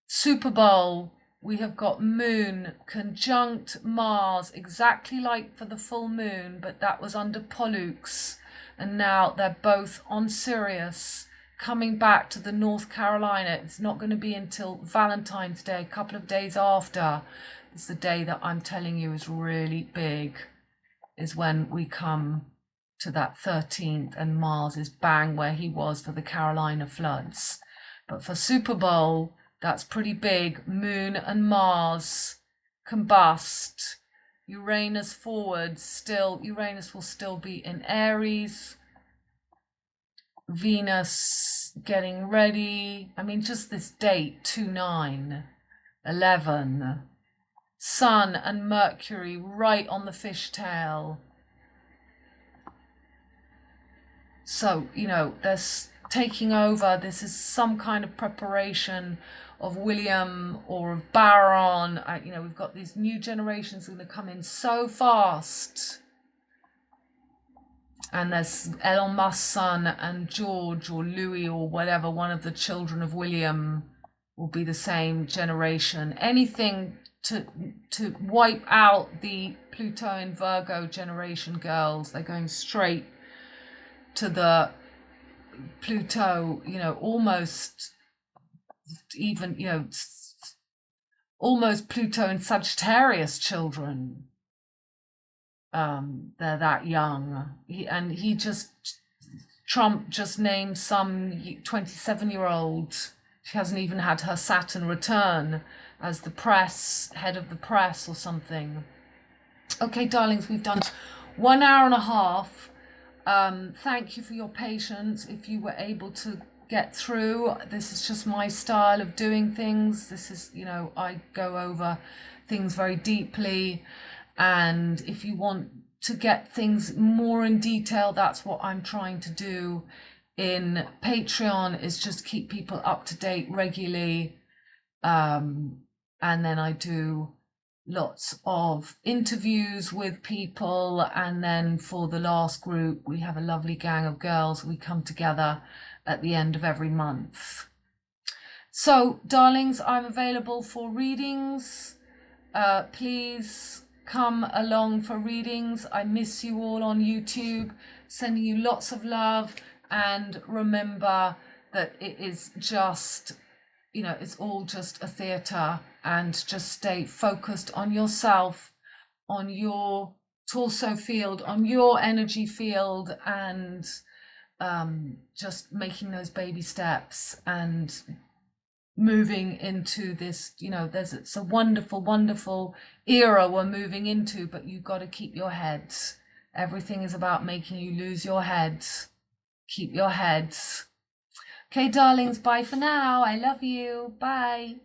Super Bowl, we have got Moon conjunct Mars, exactly like for the full moon, but that was under Pollux. And now they're both on Sirius, coming back to the North Carolina. It's not going to be until Valentine's Day, a couple of days after. It's the day that I'm telling you is really big, is when we come to that 13th and Mars is bang where he was for the Carolina floods. But for Super Bowl, that's pretty big. Moon and Mars combust. Uranus forward, still, Uranus will still be in Aries. Venus getting ready. I mean, just this date, 2/9/11. Sun and Mercury right on the fishtail. So, you know, there's taking over. This is some kind of preparation of William or of Baron. You know, we've got these new generations going to come in so fast. And there's Elon Musk's son and George or Louis or whatever, one of the children of William will be the same generation. Anything to wipe out the Pluto and Virgo generation girls. They're going straight to the Pluto, you know, almost even, you know, almost Pluto and Sagittarius children. They're that young. Trump just named some 27-year-old. She hasn't even had her Saturn return as the head of the press or something. Okay, darlings, we've done 1 hour and a half. Thank you for your patience. If you were able to get through, this is just my style of doing things. This is, you know, I go over things very deeply. And if you want to get things more in detail, that's what I'm trying to do in Patreon, is just keep people up to date regularly. And then I do lots of interviews with people. And then for the last group, we have a lovely gang of girls. We come together at the end of every month. So, darlings, I'm available for readings. Please come along for readings. I miss you all on YouTube. Sending you lots of love. And remember that it is just, you know, it's all just a theatre, and just stay focused on yourself, on your torso field, on your energy field, and just making those baby steps and moving into this, you know, it's a wonderful, wonderful era we're moving into, but you've got to keep your head. Everything is about making you lose your head. Keep your heads. Okay, darlings, bye for now. I love you. Bye.